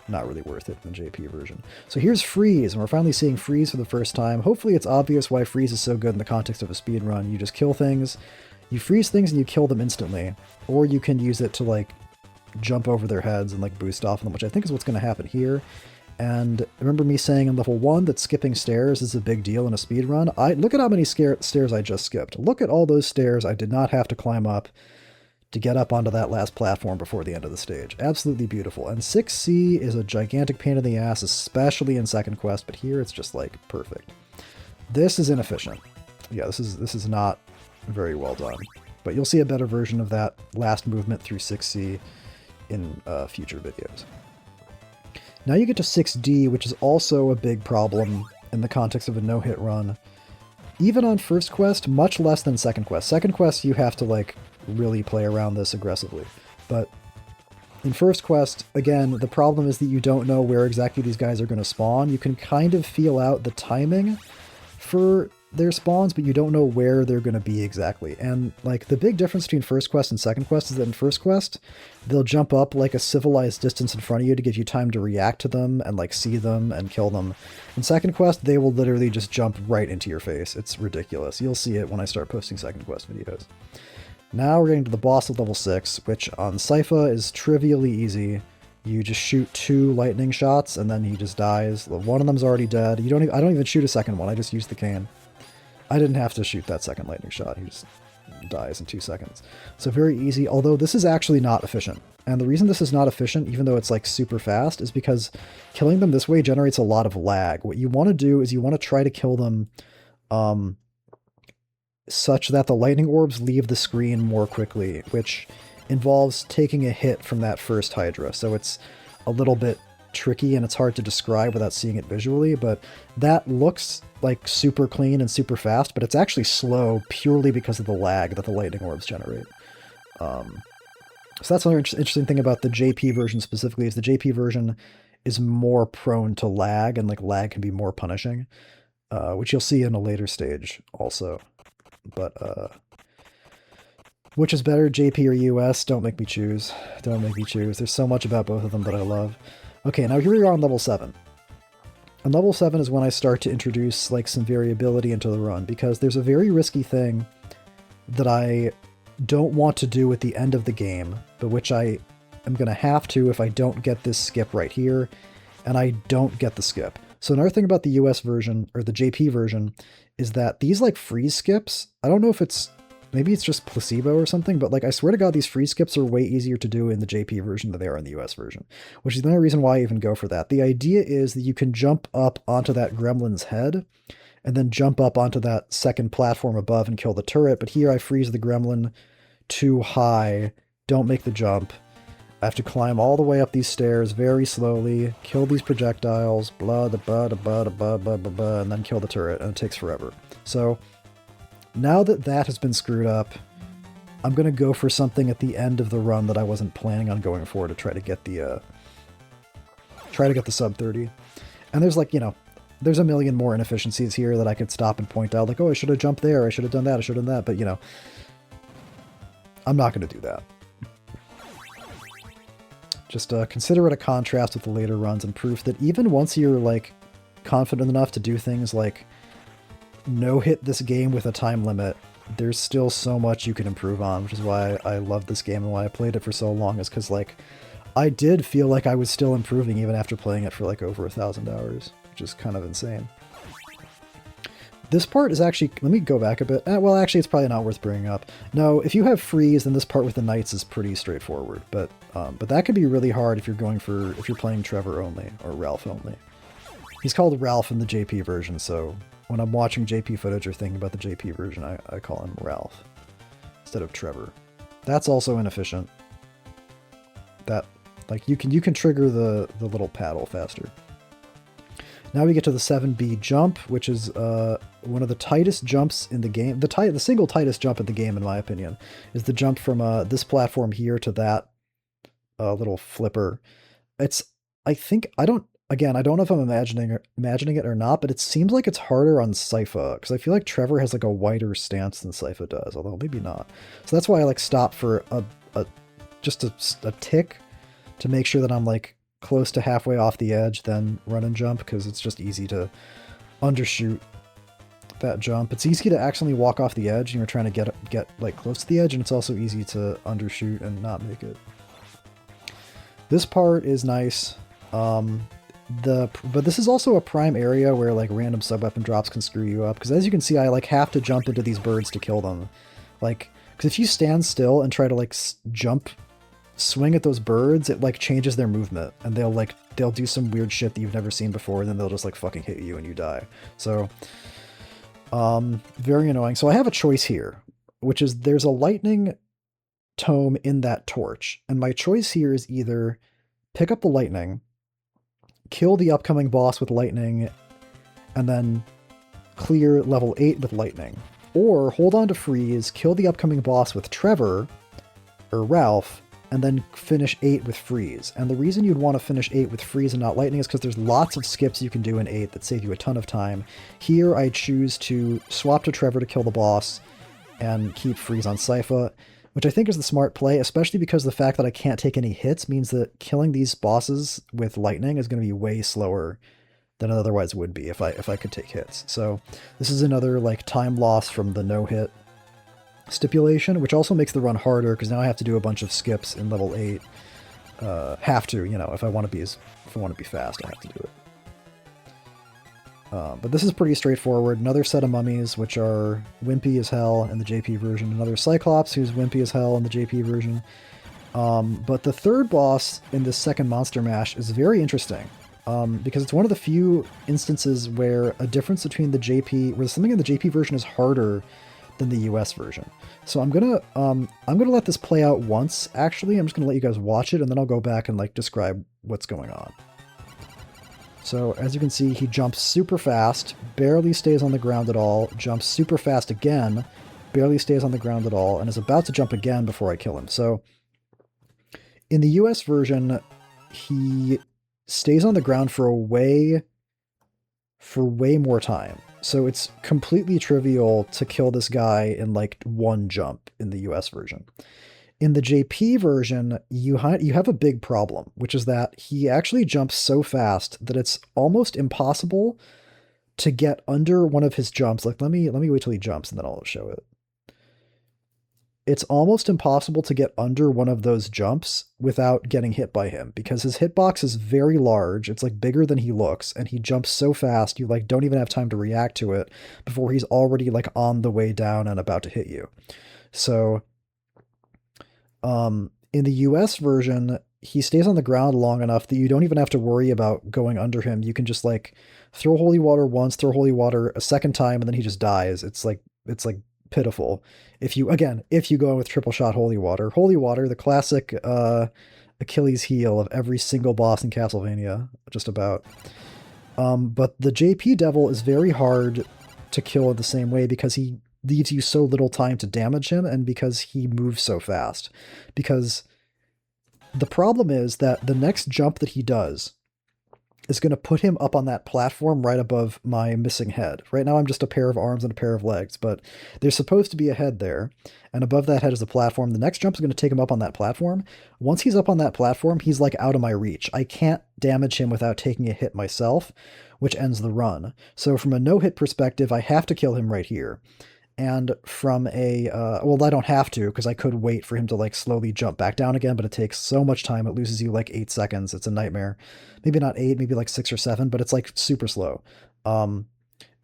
not really worth it in the JP version. So here's freeze, and we're finally seeing freeze for the first time. Hopefully it's obvious why freeze is so good in the context of a speedrun. You just kill things, you freeze things, and you kill them instantly. Or you can use it to like jump over their heads and like boost off them, which I think is what's going to happen here. And remember me saying in level 1 that skipping stairs is a big deal in a speedrun? Look at how many stairs I just skipped. Look at all those stairs I did not have to climb up to get up onto that last platform before the end of the stage. Absolutely beautiful. And 6C is a gigantic pain in the ass, especially in second quest, but here it's just like perfect. This is inefficient. Yeah, this is not very well done. But you'll see a better version of that last movement through 6C in future videos. Now you get to 6D, which is also a big problem in the context of a no-hit run. Even on first quest, much less than second quest. Second quest, you have to like really play around this aggressively. But in first quest, again, the problem is that you don't know where exactly these guys are going to spawn. You can kind of feel out the timing for their spawns, but you don't know where they're going to be exactly. And like the big difference between first quest and second quest is that in first quest, they'll jump up like a civilized distance in front of you to give you time to react to them and like see them and kill them. In second quest, they will literally just jump right into your face. It's ridiculous. You'll see it when I start posting second quest videos. Now we're getting to the boss of level 6, which on Sypha is trivially easy. You just shoot 2 lightning shots and then he just dies. One of them's already dead. I don't even shoot a second one. I just use the cane. I didn't have to shoot that second lightning shot. He just dies in 2 seconds. So very easy, although this is actually not efficient. And the reason this is not efficient, even though it's like super fast, is because killing them this way generates a lot of lag. What you want to do is you want to try to kill them such that the lightning orbs leave the screen more quickly, which involves taking a hit from that first Hydra. So it's a little bit tricky and it's hard to describe without seeing it visually, but that looks like super clean and super fast, but it's actually slow purely because of the lag that the lightning orbs generate. So that's another interesting thing about the JP version specifically, is the JP version is more prone to lag, and like lag can be more punishing, which you'll see in a later stage also. But which is better, JP or US? Don't make me choose. Don't make me choose. There's so much about both of them that I love. Okay, now here we are on level 7. And level 7 is when I start to introduce like some variability into the run, because there's a very risky thing that I don't want to do at the end of the game, but which I am going to have to if I don't get this skip right here, and I don't get the skip. So another thing about the US version, or the JP version, is that these like freeze skips, I don't know if maybe it's just placebo or something, but like I swear to God, these freeze skips are way easier to do in the JP version than they are in the US version, which is the only reason why I even go for that. The idea is that you can jump up onto that gremlin's head and then jump up onto that second platform above and kill the turret, but here I freeze the gremlin too high, don't make the jump. I have to climb all the way up these stairs very slowly, kill these projectiles, blah, da, blah, da, blah, da, blah, blah, blah, blah, and then kill the turret, and it takes forever. So now that that has been screwed up, I'm going to go for something at the end of the run that I wasn't planning on going for to try to get the sub 30. And there's like, there's a million more inefficiencies here that I could stop and point out, like, oh, I should have jumped there, I should have done that, I should have done that, but I'm not going to do that. Just consider it a contrast with the later runs and proof that even once you're like confident enough to do things like no-hit this game with a time limit, there's still so much you can improve on, which is why I love this game and why I played it for so long, is because like I did feel like I was still improving even after playing it for like over 1,000 hours, which is kind of insane. This part is actually, let me go back a bit. Well, actually, it's probably not worth bringing up. No, if you have freeze, then this part with the knights is pretty straightforward. But that can be really hard if you're playing Trevor only or Ralph only. He's called Ralph in the JP version, so when I'm watching JP footage or thinking about the JP version, I call him Ralph instead of Trevor. That's also inefficient. That like you can trigger the little paddle faster. Now we get to the 7B jump, which is one of the tightest jumps in the game. The single tightest jump in the game, in my opinion, is the jump from this platform here to that little flipper. I again, I don't know if I'm imagining it or not, but it seems like it's harder on Sypha because I feel like Trevor has like a wider stance than Sypha does, although maybe not. So that's why I like stop for a just a tick to make sure that I'm like close to halfway off the edge, then run and jump, because it's just easy to undershoot that jump. It's easy to accidentally walk off the edge and you're trying to get like close to the edge, and it's also easy to undershoot and not make it. This part is nice. But this is also a prime area where like random sub-weapon drops can screw you up, because as you can see, I like have to jump into these birds to kill them. Like, because if you stand still and try to like swing at those birds, it like changes their movement, and they'll do some weird shit that you've never seen before, and then they'll just like fucking hit you and you die. So very annoying. So I have a choice here, which is there's a lightning tome in that torch, and my choice here is either pick up the lightning, kill the upcoming boss with lightning, and then clear level 8 with lightning, or hold on to freeze, kill the upcoming boss with Trevor or Ralph, and then finish 8 with freeze. And the reason you'd want to finish 8 with freeze and not lightning is because there's lots of skips you can do in 8 that save you a ton of time. Here I choose to swap to Trevor to kill the boss and keep freeze on Sypha, which I think is the smart play, especially because the fact that I can't take any hits means that killing these bosses with lightning is going to be way slower than it otherwise would be if I could take hits. So this is another like time loss from the no-hit stipulation, which also makes the run harder because now I have to do a bunch of skips in level 8. Have to, you know, if I want to be fast, I have to do it. But this is pretty straightforward. Another set of mummies, which are wimpy as hell in the JP version. Another Cyclops, who's wimpy as hell in the JP version. But the third boss in this second Monster Mash is very interesting, because it's one of the few instances where a difference between the JP, where something in the JP version is harder than the US version. So I'm gonna let this play out once. Actually, I'm just gonna let you guys watch it, and then I'll go back and like describe what's going on. So as you can see, he jumps super fast, barely stays on the ground at all, jumps super fast again, barely stays on the ground at all, and is about to jump again before I kill him. So in the US version, he stays on the ground for way more time. So it's completely trivial to kill this guy in like one jump in the US version. In the JP version, you have a big problem, which is that he actually jumps so fast that it's almost impossible to get under one of his jumps. Like, let me wait till he jumps and then I'll show it. It's almost impossible to get under one of those jumps without getting hit by him, because his hitbox is very large. It's like bigger than he looks, and he jumps so fast you like don't even have time to react to it before he's already like on the way down and about to hit you. So in the US version, he stays on the ground long enough that you don't even have to worry about going under him. You can just like throw holy water once, throw holy water a second time, and then he just dies. It's like pitiful. If you go in with triple shot holy water, the classic Achilles heel of every single boss in Castlevania, just about. But the JP Devil is very hard to kill in the same way because he leaves you so little time to damage him, and because he moves so fast. Because the problem is that the next jump that he does is going to put him up on that platform right above my missing head. Right now I'm just a pair of arms and a pair of legs, but there's supposed to be a head there, and above that head is the platform. The next jump is going to take him up on that platform. Once he's up on that platform, he's like out of my reach. I can't damage him without taking a hit myself, which ends the run. So from a no-hit perspective, I have to kill him right here. And from a, well, I don't have to, because I could wait for him to like slowly jump back down again, but it takes so much time. It loses you like 8 seconds. It's a nightmare. Maybe not 8, maybe like 6 or 7, but it's like super slow. And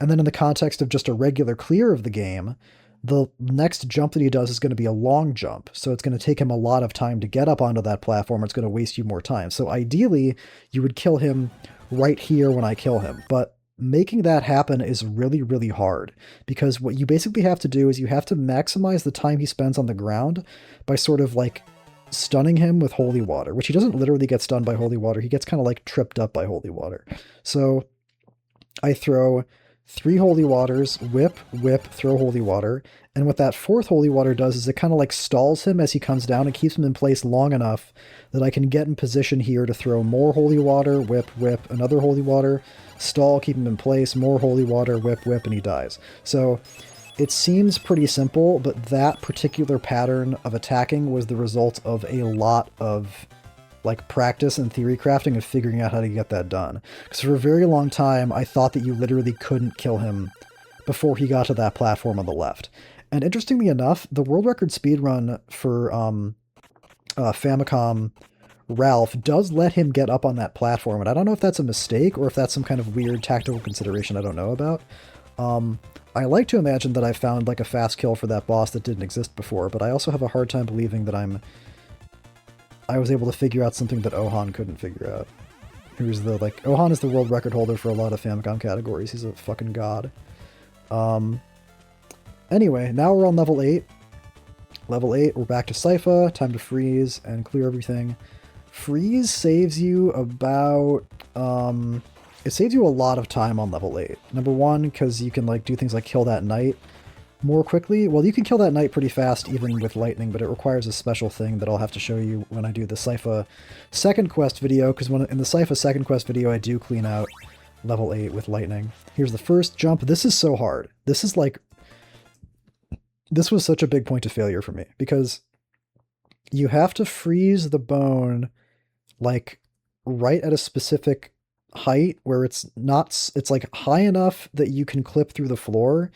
then in the context of just a regular clear of the game, the next jump that he does is going to be a long jump. So it's going to take him a lot of time to get up onto that platform. It's going to waste you more time. So ideally, you would kill him right here when I kill him. But making that happen is really, really hard, because what you basically have to do is you have to maximize the time he spends on the ground by sort of like stunning him with holy water, which he doesn't literally get stunned by holy water. He gets kind of like tripped up by holy water. So I throw 3 holy waters, whip, whip, throw holy water. And what that 4th holy water does is it kind of like stalls him as he comes down and keeps him in place long enough that I can get in position here to throw more holy water, whip, whip, another holy water, stall, keep him in place, more holy water, whip, whip, and he dies. So it seems pretty simple, but that particular pattern of attacking was the result of a lot of like practice and theory crafting and figuring out how to get that done. Because for a very long time, I thought that you literally couldn't kill him before he got to that platform on the left. And interestingly enough, the world record speedrun for Famicom Ralph does let him get up on that platform, and I don't know if that's a mistake or if that's some kind of weird tactical consideration I don't know about. I like to imagine that I found like a fast kill for that boss that didn't exist before, but I also have a hard time believing that I was able to figure out something that Ohan couldn't figure out. Who's the, like, Ohan is the world record holder for a lot of Famicom categories. He's a fucking god. Anyway, now we're on level 8. Level 8, we're back to Sypha. Time to freeze and clear everything. Freeze saves you about, it saves you a lot of time on level 8. Number 1, because you can, like, do things like kill that knight more quickly. Well, you can kill that knight pretty fast even with lightning, but it requires a special thing that I'll have to show you when I do the Sypha second quest video, because in the Sypha second quest video I do clean out level 8 with lightning. Here's the first jump. This is so hard. This is like... This was such a big point of failure for me, because you have to freeze the bone like right at a specific height where it's like high enough that you can clip through the floor,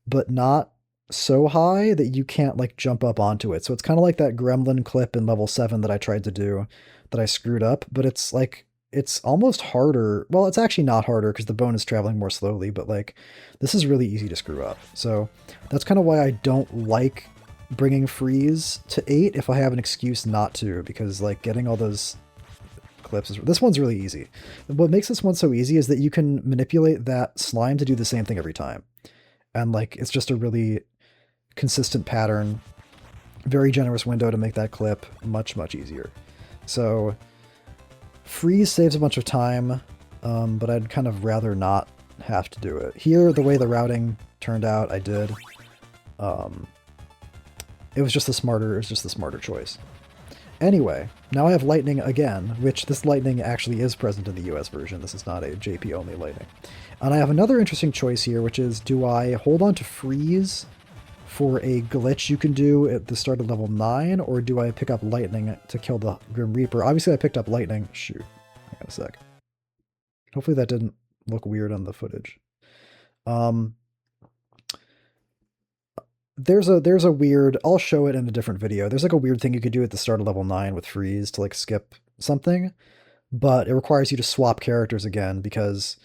but not so high that you can't like jump up onto it. So it's kind of like that gremlin clip in level 7 that I tried to do that I screwed up, but it's like, it's almost harder. Well, it's actually not harder because the bone is traveling more slowly, but like this is really easy to screw up. So that's kind of why I don't like bringing freeze to 8 if I have an excuse not to, because like getting all those clips is... This one's really easy. What makes this one so easy is that you can manipulate that slime to do the same thing every time. And like, it's just a really consistent pattern, very generous window to make that clip much, much easier. So freeze saves a bunch of time, but I'd kind of rather not have to do it. Here, the way the routing turned out, I did. It was just the smarter choice. Anyway, now I have lightning again, which this lightning actually is present in the US version. This is not a JP only lightning. And I have another interesting choice here, which is, do I hold on to freeze for a glitch you can do at the start of level 9, or do I pick up lightning to kill the Grim Reaper? Obviously I picked up lightning. Shoot. Hang on a sec. Hopefully that didn't look weird on the footage. There's a weird... I'll show it in a different video. There's like a weird thing you could do at the start of level 9 with freeze to like skip something, but it requires you to swap characters again, because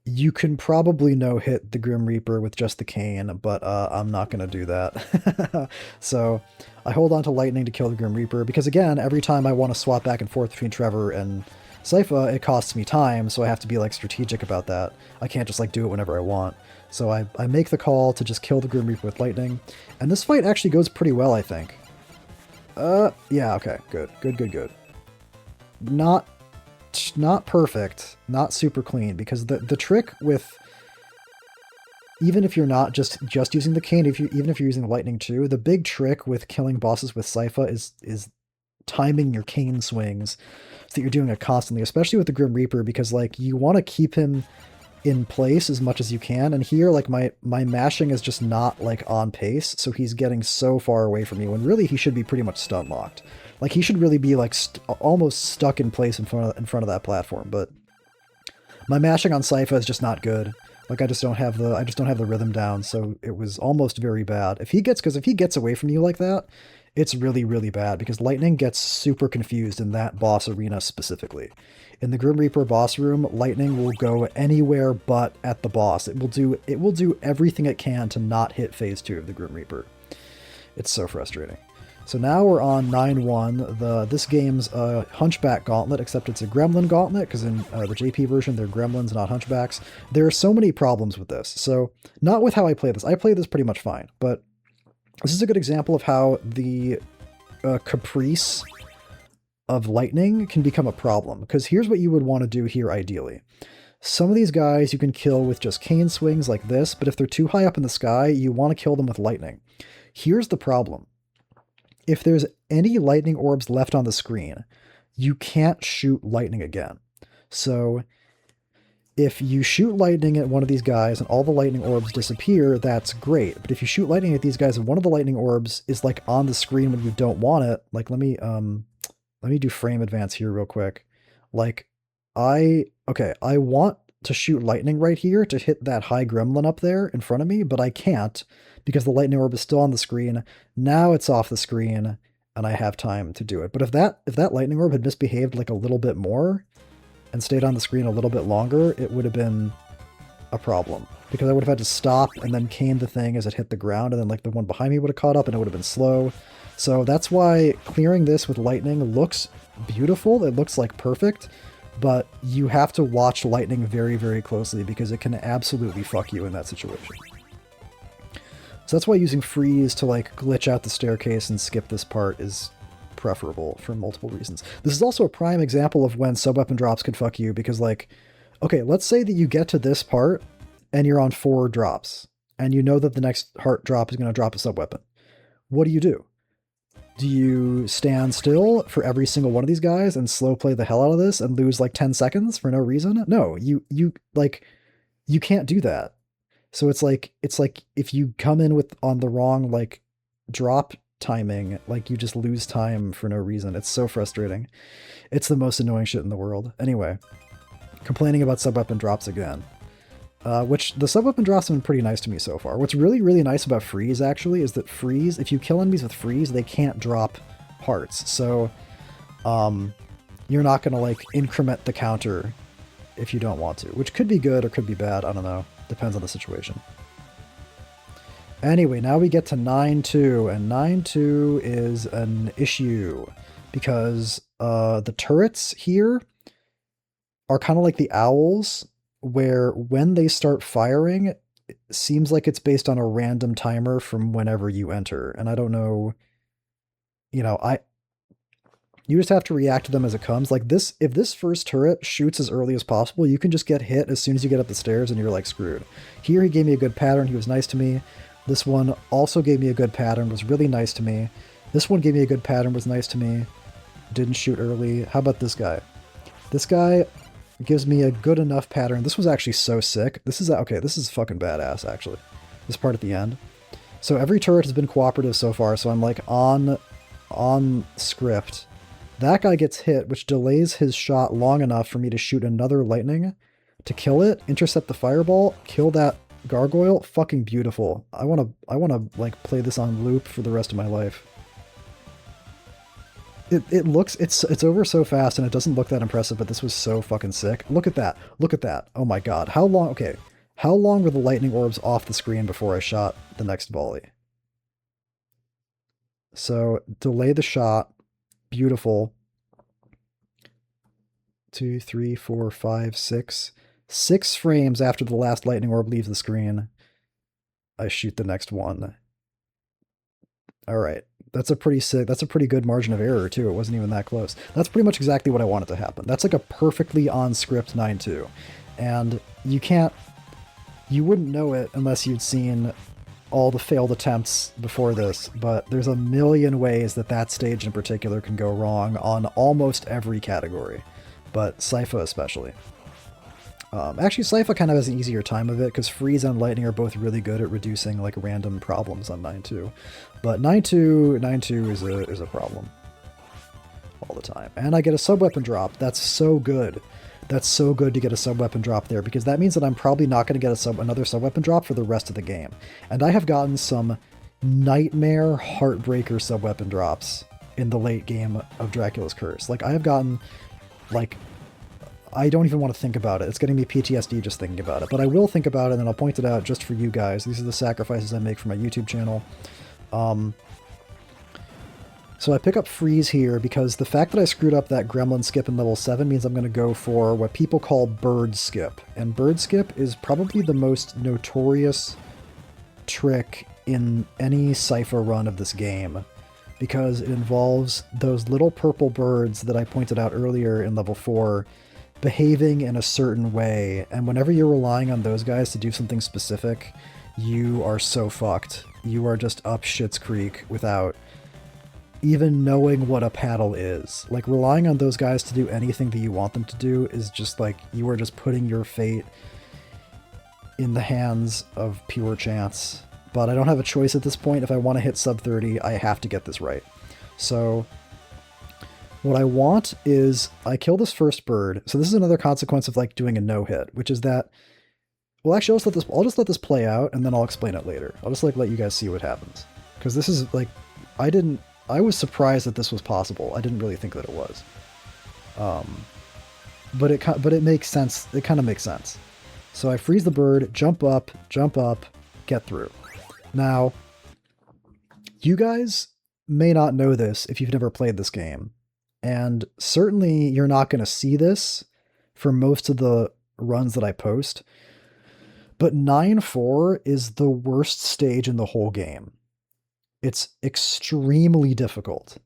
you can probably no-hit the Grim Reaper with just the cane, but I'm not going to do that. So I hold on to lightning to kill the Grim Reaper, because again, every time I want to swap back and forth between Trevor and Sypha, it costs me time, so I have to be like strategic about that. I can't just like do it whenever I want. So I make the call to just kill the Grim Reaper with lightning, and this fight actually goes pretty well, I think. Yeah, okay, good. Not perfect, not super clean, because the trick with, even if you're not just using the cane, even if you're using the lightning too, the big trick with killing bosses with Sypha is timing your cane swings so that you're doing it constantly, especially with the Grim Reaper, because like you want to keep him in place as much as you can, and here like my mashing is just not like on pace, so he's getting so far away from me when really he should be pretty much stun locked. Like he should really be like almost stuck in place in front of that platform, but my mashing on Sypha is just not good. Like I just don't have the rhythm down, so it was almost very bad. If he gets away from you like that, it's really, really bad, because lightning gets super confused in that boss arena specifically. In the Grim Reaper boss room, lightning will go anywhere but at the boss. It will do everything it can to not hit phase 2 of the Grim Reaper. It's so frustrating. So now we're on 9-1. This game's a Hunchback Gauntlet, except it's a Gremlin Gauntlet, because in the JP version they're Gremlins, not Hunchbacks. There are so many problems with this. So not with how I play this. I play this pretty much fine, but this is a good example of how the caprice of lightning can become a problem, because here's what you would want to do here ideally. Some of these guys you can kill with just cane swings like this, but if they're too high up in the sky, you want to kill them with lightning. Here's the problem. If there's any lightning orbs left on the screen, you can't shoot lightning again. So if you shoot lightning at one of these guys and all the lightning orbs disappear, that's great. But if you shoot lightning at these guys and one of the lightning orbs is like on the screen when you don't want it, like let me do frame advance here real quick. Like I want to shoot lightning right here to hit that high gremlin up there in front of me, but I can't because the lightning orb is still on the screen. Now it's off the screen and I have time to do it. But if that lightning orb had misbehaved like a little bit more and stayed on the screen a little bit longer, it would have been a problem because I would have had to stop and then cane the thing as it hit the ground, and then like the one behind me would have caught up and it would have been slow. So that's why clearing this with lightning looks beautiful. It looks like perfect, but you have to watch lightning very, very closely because it can absolutely fuck you in that situation. So that's why using freeze to like glitch out the staircase and skip this part is preferable for multiple reasons. This is also a prime example of when sub-weapon drops can fuck you because like, okay, let's say that you get to this part and you're on 4 drops and you know that the next heart drop is going to drop a sub-weapon. What do? Do you stand still for every single one of these guys and slow play the hell out of this and lose like 10 seconds for no reason? No, you can't do that. So it's like if you come in with on the wrong like drop timing, like you just lose time for no reason. It's so frustrating. It's the most annoying shit in the world. Anyway, complaining about sub-weapon drops again. Which the sub-weapon drops have been pretty nice to me so far. What's really, really nice about freeze, actually, is that freeze, if you kill enemies with freeze, they can't drop hearts. So, you're not going to, like, increment the counter if you don't want to. Which could be good or could be bad, I don't know. Depends on the situation. Anyway, now we get to 9-2, and 9-2 is an issue. Because, the turrets here are kind of like the owls, where when they start firing, it seems like it's based on a random timer from whenever you enter. And I don't know, you just have to react to them as it comes. Like this, if this first turret shoots as early as possible, you can just get hit as soon as you get up the stairs and you're like screwed. Here he gave me a good pattern, he was nice to me. This one also gave me a good pattern, was really nice to me. This one gave me a good pattern, was nice to me. Didn't shoot early. How about this guy? This guy gives me a good enough pattern. This was actually so sick. This is fucking badass, actually. This part at the end. So every turret has been cooperative so far, so I'm like on script. That guy gets hit, which delays his shot long enough for me to shoot another lightning to kill it, intercept the fireball, kill that gargoyle. Fucking beautiful. I wanna like play this on loop for the rest of my life. It looks, it's over so fast and it doesn't look that impressive, but this was so fucking sick. Look at that. Look at that. Oh my god. How long were the lightning orbs off the screen before I shot the next volley? So, delay the shot. Beautiful. 2, 3, 4, 5, 6. 6 frames after the last lightning orb leaves the screen, I shoot the next one. Alright. That's a pretty good margin of error, too. It wasn't even that close. That's pretty much exactly what I wanted to happen. That's like a perfectly on-script 9-2. And you wouldn't know it unless you'd seen all the failed attempts before this, but there's a million ways that stage in particular can go wrong on almost every category, but Sypha especially. Actually, Sypha kind of has an easier time of it, because Freeze and Lightning are both really good at reducing like random problems on 9-2. But 9-2 is a problem all the time. And I get a sub-weapon drop. That's so good. That's so good to get a sub-weapon drop there, because that means that I'm probably not going to get another sub-weapon drop for the rest of the game. And I have gotten some nightmare heartbreaker sub-weapon drops in the late game of Dracula's Curse. Like, I have gotten, like, I don't even want to think about it. It's getting me PTSD just thinking about it. But I will think about it, and I'll point it out just for you guys. These are the sacrifices I make for my YouTube channel. So I pick up Freeze here because the fact that I screwed up that gremlin skip in level 7 means I'm going to go for what people call bird skip. And bird skip is probably the most notorious trick in any Sypha run of this game, because it involves those little purple birds that I pointed out earlier in level 4 behaving in a certain way, and whenever you're relying on those guys to do something specific, you are so fucked. You are just up shit's creek without even knowing what a paddle is. Like, relying on those guys to do anything that you want them to do is just like, you are just putting your fate in the hands of pure chance. But I don't have a choice at this point. If I want to hit sub 30, I have to get this right. So what I want is I kill this first bird. So this is another consequence of like doing a no-hit, which is that, well, actually, I'll just let this play out, and then I'll explain it later. I'll just like let you guys see what happens, because this is like, I was surprised that this was possible. I didn't really think that it was. But it makes sense. It kind of makes sense. So I freeze the bird, jump up, get through. Now, you guys may not know this if you've never played this game, and certainly you're not going to see this for most of the runs that I post, but 9-4 is the worst stage in the whole game. It's extremely difficult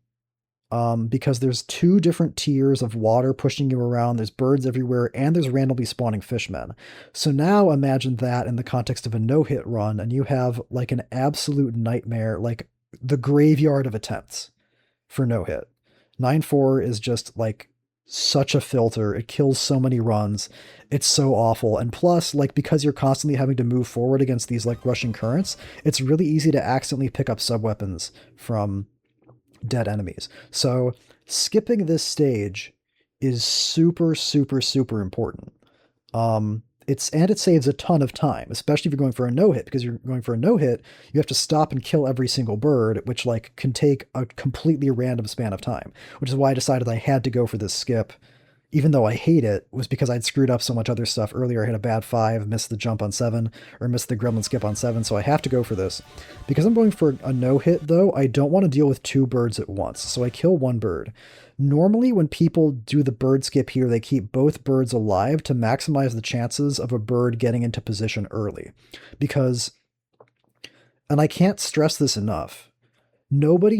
because there's 2 different tiers of water pushing you around, there's birds everywhere, and there's randomly spawning fishmen. So now imagine that in the context of a no-hit run, and you have like an absolute nightmare, like the graveyard of attempts for no-hit. 9-4 is just like such a filter. It kills so many runs. It's so awful. And plus, like, because you're constantly having to move forward against these like rushing currents, it's really easy to accidentally pick up sub-weapons from dead enemies. So skipping this stage is super, super, super important. It saves a ton of time, especially if you're going for a no-hit, because you're going for a no-hit, you have to stop and kill every single bird, which like can take a completely random span of time, which is why I decided I had to go for this skip, even though I hate it, was because I'd screwed up so much other stuff earlier. I had a bad 5, missed the jump on 7, or missed the gremlin skip on 7, so I have to go for this. Because I'm going for a no-hit, though, I don't want to deal with 2 birds at once, so I kill 1 bird. Normally, when people do the bird skip here, they keep both birds alive to maximize the chances of a bird getting into position early. Because, and I can't stress this enough, nobody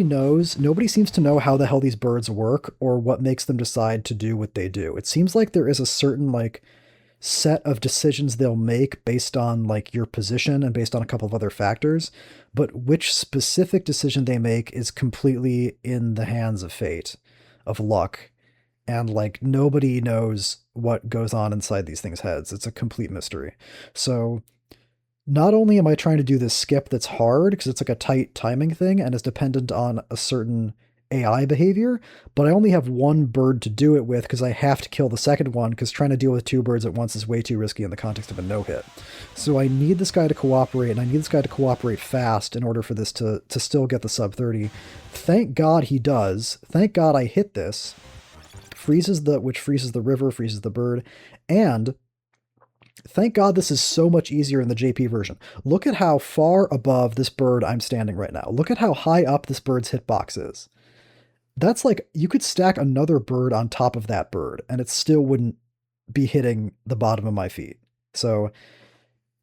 seems to know how the hell these birds work or what makes them decide to do what they do. It seems like there is a certain like set of decisions they'll make based on like your position and based on a couple of other factors, but which specific decision they make is completely in the hands of fate, of luck, and like nobody knows what goes on inside these things' heads. It's a complete mystery. So not only am I trying to do this skip that's hard because it's like a tight timing thing and is dependent on a certain AI behavior, but I only have 1 bird to do it with because I have to kill the second one, because trying to deal with 2 birds at once is way too risky in the context of a no-hit. So I need this guy to cooperate, and I need this guy to cooperate fast in order for this to still get the sub 30. Thank God he does. Thank God I hit this. Which freezes the river, freezes the bird, and thank God this is so much easier in the JP version. Look at how far above this bird I'm standing right now. Look at how high up this bird's hitbox is. That's like, you could stack another bird on top of that bird, and it still wouldn't be hitting the bottom of my feet. So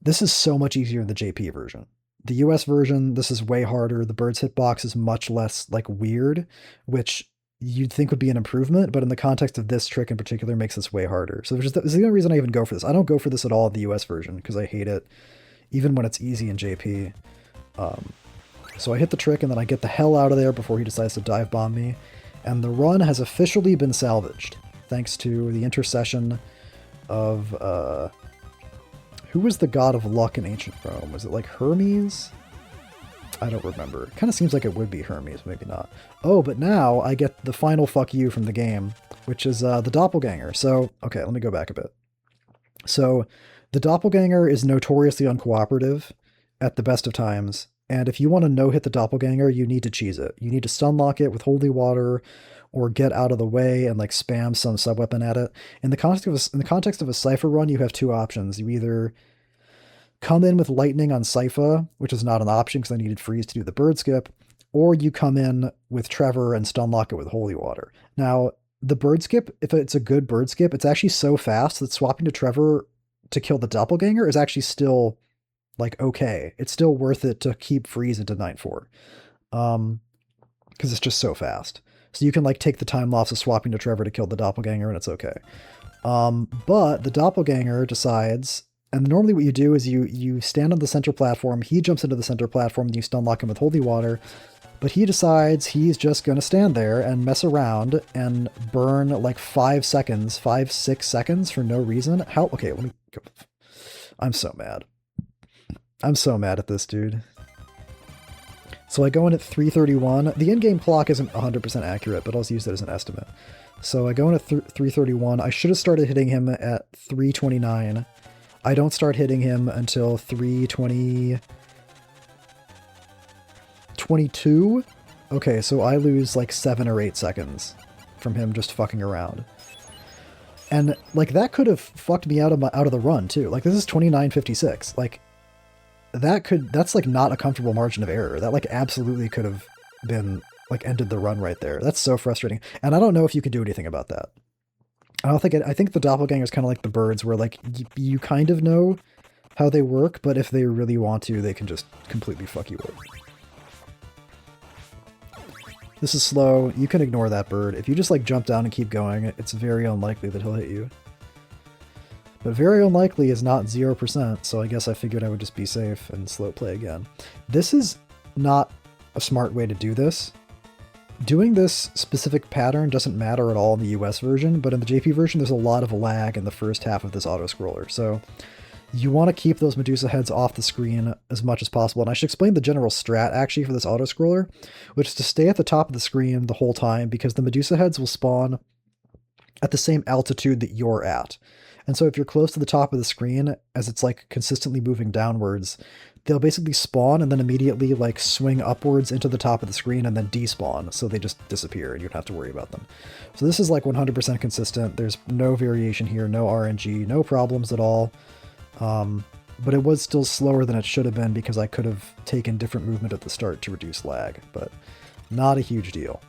this is so much easier in the JP version. The US version, this is way harder. The bird's hitbox is much less like weird, which you'd think would be an improvement, but in the context of this trick in particular makes this way harder. So this is the only reason I even go for this. I don't go for this at all in the US version because I hate it, even when it's easy in JP. So I hit the trick and then I get the hell out of there before he decides to dive bomb me. And the run has officially been salvaged, thanks to the intercession of, who was the god of luck in ancient Rome? Was it like Hermes? I don't remember. It kind of seems like it would be Hermes, maybe not. Oh, but now I get the final fuck you from the game, which is the doppelganger. So, okay, let me go back a bit. So, the doppelganger is notoriously uncooperative at the best of times, and if you want to no-hit the doppelganger, you need to cheese it. You need to stun lock it with holy water, or get out of the way and like spam some sub-weapon at it. In the context of a Sypha run, you have 2 options. You either come in with lightning on Sypha, which is not an option because I needed freeze to do the bird skip, or you come in with Trevor and stun lock it with holy water. Now, the bird skip, if it's a good bird skip, it's actually so fast that swapping to Trevor to kill the doppelganger is actually still like okay. It's still worth it to keep freeze into 9-4. Because it's just so fast. So you can like take the time loss of swapping to Trevor to kill the doppelganger and it's okay. But the doppelganger decides, and normally what you do is you stand on the center platform, he jumps into the center platform, and you stun lock him with holy water, but he decides he's just going to stand there and mess around and burn like 5 seconds, 6 seconds for no reason. How? Okay, let me go. I'm so mad. I'm so mad at this dude. So I go in at 331. The in-game clock isn't 100% accurate, but I'll use that as an estimate. So I go in at 331. I should have started hitting him at 329. I don't start hitting him until 322. Okay, so I lose like 7 or 8 seconds from him just fucking around. And like that could have fucked me out of the run too. Like this is 29:56. Like that's like not a comfortable margin of error. That like absolutely could have been like ended the run right there. That's so frustrating. And I don't know if you can do anything about that. I think the doppelganger is kind of like the birds where like you kind of know how they work, but if they really want to, they can just completely fuck you up. This is slow. You can ignore that bird. If you just like jump down and keep going, it's very unlikely that he'll hit you. But very unlikely is not 0%, so I guess I figured I would just be safe and slow play again. This is not a smart way to do this. Doing this specific pattern doesn't matter at all in the US version, but in the JP version there's a lot of lag in the first half of this auto-scroller, so you want to keep those Medusa heads off the screen as much as possible. And I should explain the general strat actually for this auto-scroller, which is to stay at the top of the screen the whole time because the Medusa heads will spawn at the same altitude that you're at. And so if you're close to the top of the screen, as it's like consistently moving downwards, they'll basically spawn and then immediately like swing upwards into the top of the screen and then despawn. So they just disappear and you don't have to worry about them. So this is like 100% consistent. There's no variation here, no RNG, no problems at all. But it was still slower than it should have been because I could have taken different movement at the start to reduce lag, but not a huge deal.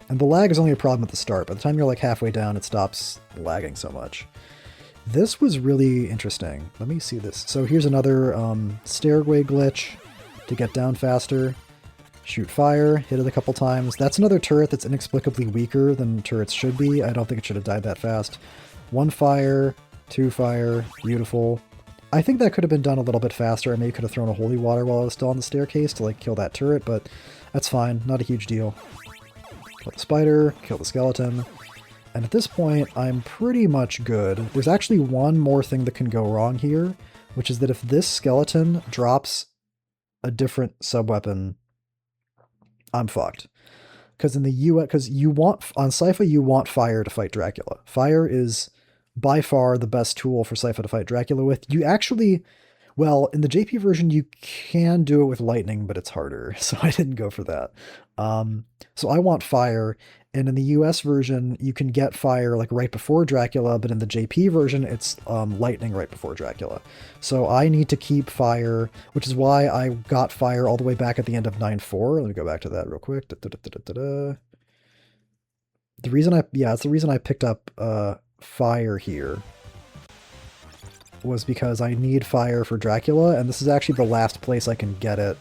And the lag is only a problem at the start. By the time you're like halfway down, it stops lagging so much. This was really interesting. Let me see this. So here's another stairway glitch to get down faster. Shoot fire, hit it a couple times. That's another turret that's inexplicably weaker than turrets should be. I don't think it should have died that fast. 1 fire, 2 fire, beautiful. I think that could have been done a little bit faster. I maybe could have thrown a holy water while I was still on the staircase to like kill that turret, but that's fine. Not a huge deal. Kill the spider, kill the skeleton. And at this point, I'm pretty much good. There's actually one more thing that can go wrong here, which is that if this skeleton drops a different subweapon, I'm fucked. Because in the US, because you want, on Sypha, you want fire to fight Dracula. Fire is by far the best tool for Sypha to fight Dracula with. You actually, well, in the JP version, you can do it with lightning, but it's harder, so I didn't go for that. So I want fire, and in the US version, you can get fire like right before Dracula, but in the JP version, it's lightning right before Dracula. So I need to keep fire, which is why I got fire all the way back at the end of 9.4. Let me go back to that real quick. The reason it's the reason I picked up fire here was because I need fire for Dracula, and this is actually the last place I can get it.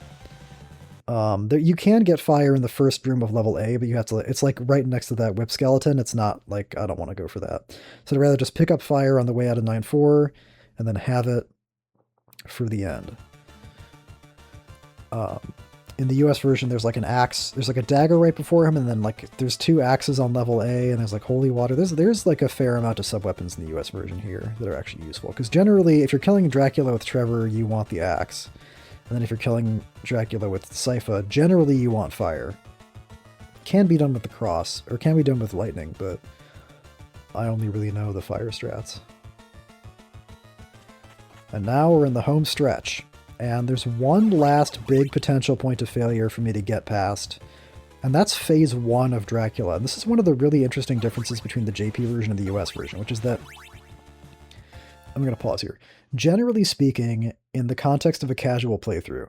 You can get fire in the first room of level A, but you have to, it's like right next to that whip skeleton. It's not like, I don't want to go for that. So I'd rather just pick up fire on the way out of 9.4 and then have it for the end. In the US version, there's like an axe, there's like a dagger right before him, and then like there's 2 axes on level A, and there's like holy water. There's like a fair amount of sub-weapons in the US version here that are actually useful. Because generally, if you're killing Dracula with Trevor, you want the axe. And then if you're killing Dracula with Sypha, generally you want fire. Can be done with the cross, or can be done with lightning, but I only really know the fire strats. And now we're in the home stretch. And there's one last big potential point of failure for me to get past, and that's phase 1 of Dracula. And this is one of the really interesting differences between the JP version and the US version, which is that, I'm going to pause here. Generally speaking, in the context of a casual playthrough,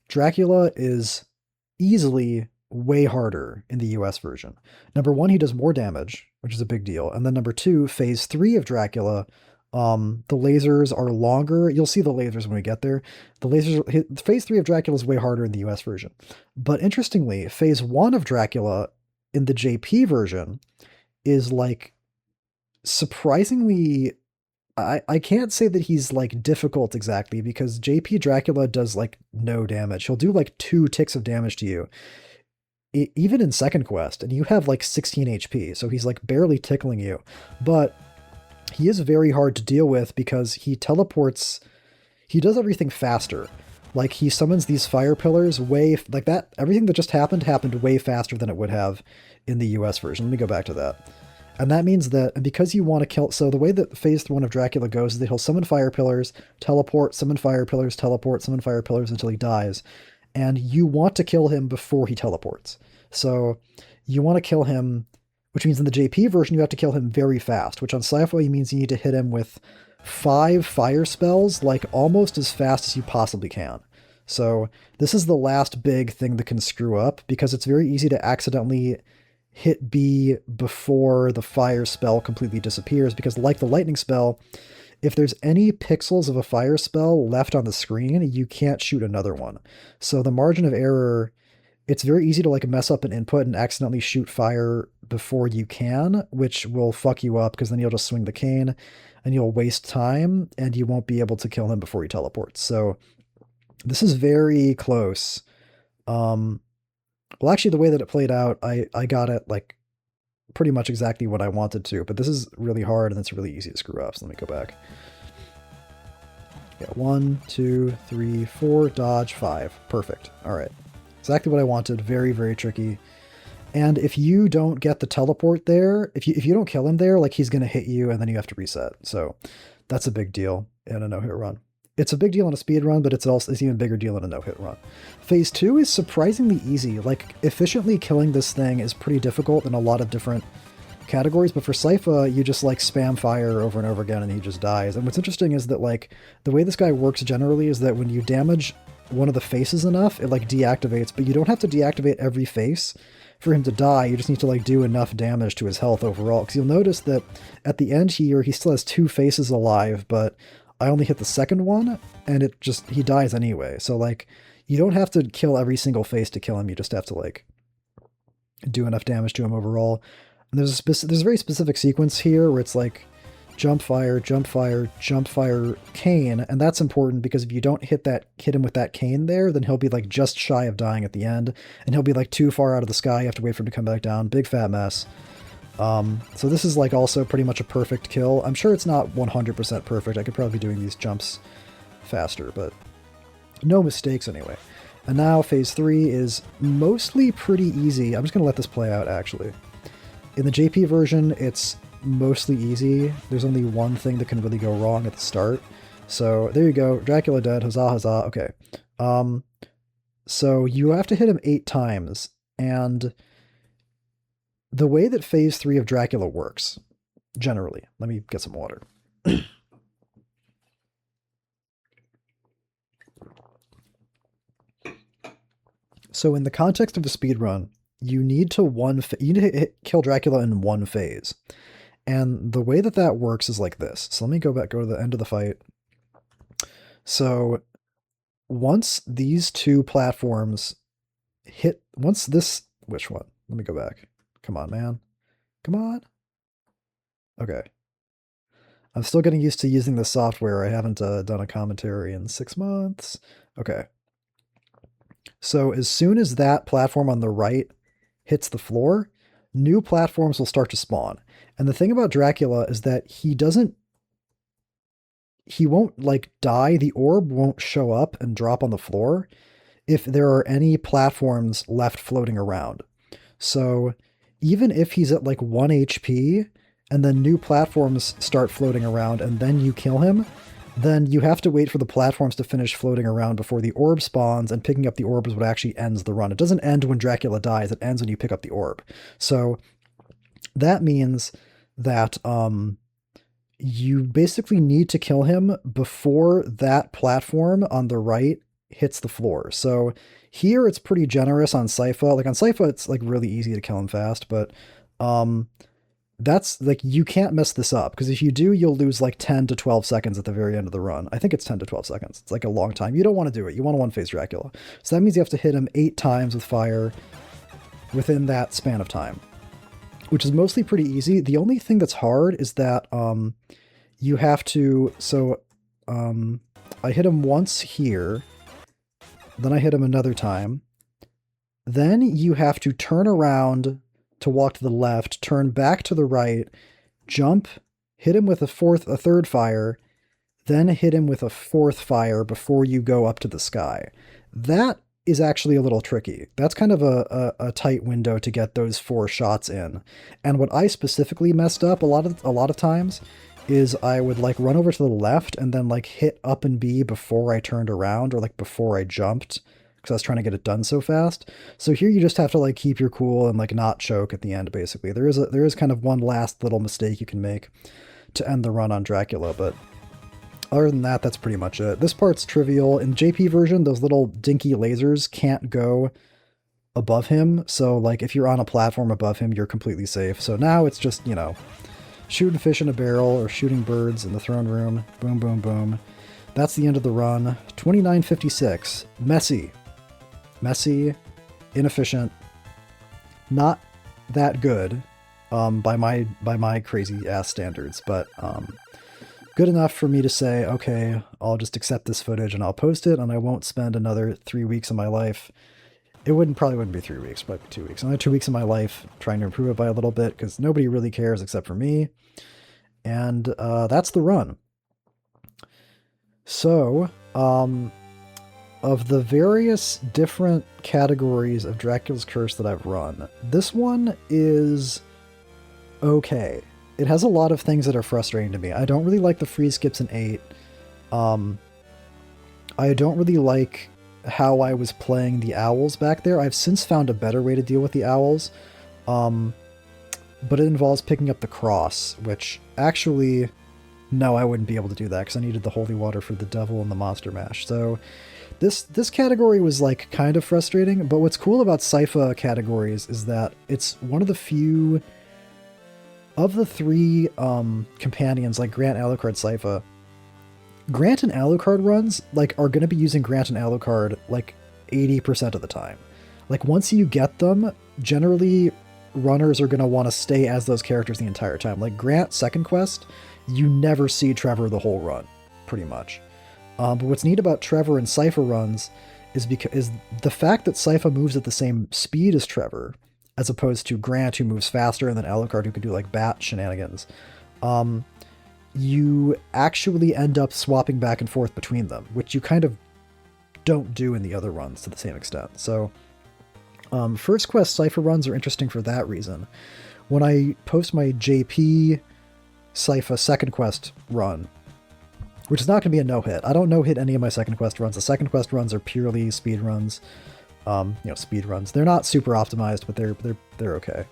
Dracula is easily way harder in the US version. Number 1, he does more damage, which is a big deal. And then number 2, phase 3 of Dracula, the lasers are longer. You'll see the lasers when we get there. The lasers, phase 3 of Dracula is way harder in the US version. But interestingly, phase 1 of Dracula in the JP version is like surprisingly, I can't say that he's like difficult exactly, because JP Dracula does like no damage. He'll do like 2 ticks of damage to you, even in second quest, and you have like 16 HP, so he's like barely tickling you. But he is very hard to deal with because he teleports, he does everything faster. Like he summons these fire pillars way, like that, everything that just happened way faster than it would have in the US version. Let me go back to that. And that means that, and because you want to kill, so the way that phase 1 of Dracula goes is that he'll summon fire pillars, teleport, summon fire pillars, teleport, summon fire pillars until he dies. And you want to kill him before he teleports. So you want to kill him, which means in the JP version, you have to kill him very fast, which on Sypha means you need to hit him with 5 fire spells, like almost as fast as you possibly can. So this is the last big thing that can screw up, because it's very easy to accidentally hit B before the fire spell completely disappears, because like the lightning spell, if there's any pixels of a fire spell left on the screen, you can't shoot another one. So the margin of error, it's very easy to like mess up an input and accidentally shoot fire before you can, which will fuck you up, because then you'll just swing the cane and you'll waste time and you won't be able to kill him before he teleports. So this is very close. Well, actually, the way that it played out, I got it like pretty much exactly what I wanted to, but this is really hard and it's really easy to screw up. So let me go back. Yeah, 1, 2, 3, 4, dodge, 5. Perfect. All right. Exactly what I wanted. Very, very tricky. And if you don't get the teleport there, if you don't kill him there, like he's going to hit you and then you have to reset. So that's a big deal in a no-hit run. It's a big deal in a speed run, but it's an even bigger deal in a no-hit run. Phase 2 is surprisingly easy. Like, efficiently killing this thing is pretty difficult in a lot of different categories, but for Sypha, you just like spam fire over and over again and he just dies. And what's interesting is that like the way this guy works generally is that when you damage one of the faces enough, it like deactivates, but you don't have to deactivate every face for him to die. You just need to like do enough damage to his health overall. Because you'll notice that at the end here, he still has 2 faces alive, but I only hit the second one, and he dies anyway. So, like, you don't have to kill every single face to kill him. You just have to, like, do enough damage to him overall. And there's a very specific sequence here where it's, like, jump fire, jump fire, jump fire, cane. And that's important because if you don't hit him with that cane there, then he'll be, like, just shy of dying at the end. And he'll be, like, too far out of the sky. You have to wait for him to come back down. Big fat mess. So this is like also pretty much a perfect kill. I'm sure it's not 100% perfect. I could probably be doing these jumps faster, but no mistakes anyway. And now phase 3 is mostly pretty easy. I'm just going to let this play out, actually. In the JP version, it's mostly easy. There's only one thing that can really go wrong at the start. So there you go. Dracula dead. Huzzah, huzzah. Okay. So you have to hit him 8 times, and the way that phase 3 of Dracula works, generally, let me get some water. So in the context of a speedrun, you need to kill Dracula in 1 phase. And the way that that works is like this. So let me go to the end of the fight. So once these 2 platforms which one? Let me go back. Come on, man. Come on. Okay. I'm still getting used to using the software. I haven't done a commentary in 6 months. Okay. So as soon as that platform on the right hits the floor, new platforms will start to spawn. And the thing about Dracula is that he won't like die. The orb won't show up and drop on the floor if there are any platforms left floating around. So even if he's at like 1 HP and then new platforms start floating around and then you kill him, then you have to wait for the platforms to finish floating around before the orb spawns, and picking up the orb is what actually ends the run. It doesn't end when Dracula dies, it ends when you pick up the orb. So that means that you basically need to kill him before that platform on the right hits the floor. So here it's pretty generous on Sypha. Like on Sypha, it's like really easy to kill him fast, but that's like, you can't mess this up, because if you do, you'll lose like 10 to 12 seconds at the very end of the run. I think it's 10 to 12 seconds. It's like a long time. You don't want to do it. You want to 1-phase Dracula. So that means you have to hit him 8 times with fire within that span of time. which is mostly pretty easy. The only thing that's hard is that you have to, so I hit him once here, then I hit him another time. Then you have to turn around to walk to the left, turn back to the right, jump, hit him with a third fire, then hit him with a fourth fire before you go up to the sky. That is actually a little tricky. That's kind of a tight window to get those 4 shots in. And what I specifically messed up a lot of times is I would like run over to the left and then like hit up and B before I turned around, or like before I jumped, because I was trying to get it done so fast. So here you just have to like keep your cool and like not choke at the end. Basically, there is kind of one last little mistake you can make to end the run on Dracula, but other than that, that's pretty much it. This part's trivial. In JP version, those little dinky lasers can't go above him, so like if you're on a platform above him, you're completely safe. So now it's just, you know, shooting fish in a barrel or shooting birds in the throne room. Boom, boom, boom. That's the end of the run. 29:56. Messy. Messy. Inefficient. Not that good by my crazy ass standards, but good enough for me to say, okay, I'll just accept this footage and I'll post it, and I won't spend another 3 weeks of my life. It probably wouldn't be 3 weeks, but 2 weeks. Another 2 weeks of my life trying to improve it by a little bit, because nobody really cares except for me. And that's the run. So, of the various different categories of Dracula's Curse that I've run, this one is okay. It has a lot of things that are frustrating to me. I don't really like the freeze skips in 8. I don't really like how I was playing the owls back there. I've since found a better way to deal with the owls, but it involves picking up the cross, which actually, no, I wouldn't be able to do that because I needed the holy water for the devil and the monster mash. So this category was like kind of frustrating, but what's cool about Sypha categories is that it's one of the few of the 3 companions, like Grant, Alucard, Sypha. Grant and Alucard runs like are going to be using Grant and Alucard like 80% of the time. Like once you get them, generally runners are going to want to stay as those characters the entire time. Like Grant second quest, you never see Trevor the whole run, pretty much. But what's neat about Trevor and Sypha runs is the fact that Sypha moves at the same speed as Trevor, as opposed to Grant, who moves faster, and then Alucard, who can do like bat shenanigans. You actually end up swapping back and forth between them, which you kind of don't do in the other runs to the same extent. So first quest Sypha runs are interesting for that reason. When I post my JP Sypha second quest run, which is not going to be a no-hit. I don't no-hit any of my second quest runs. The second quest runs are purely speed runs. Speed runs. They're not super optimized, but they're okay.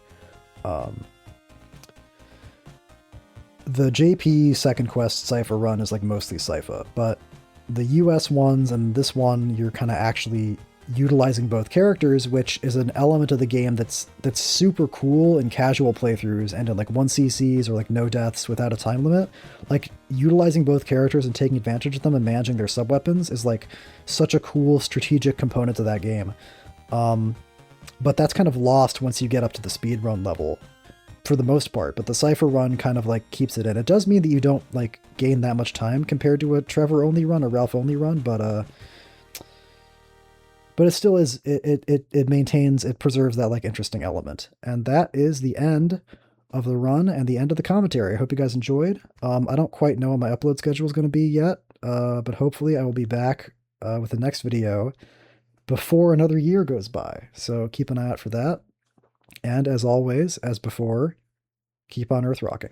The JP second quest Sypha run is like mostly Sypha, but the US ones and this one, you're kind of actually utilizing both characters, which is an element of the game that's super cool in casual playthroughs and in like 1cc's or like no deaths without a time limit. Like utilizing both characters and taking advantage of them and managing their sub-weapons is like such a cool strategic component to that game. But that's kind of lost once you get up to the speedrun level for the most part, but the Sypha run kind of like keeps it in. It does mean that you don't like gain that much time compared to a Trevor only run or Ralph only run, but it still is, it maintains, it preserves that like interesting element. And that is the end of the run and the end of the commentary. I hope you guys enjoyed. I don't quite know what my upload schedule is going to be yet, but hopefully I will be back with the next video before another year goes by. So keep an eye out for that. And as always, as before, keep on Earth rocking.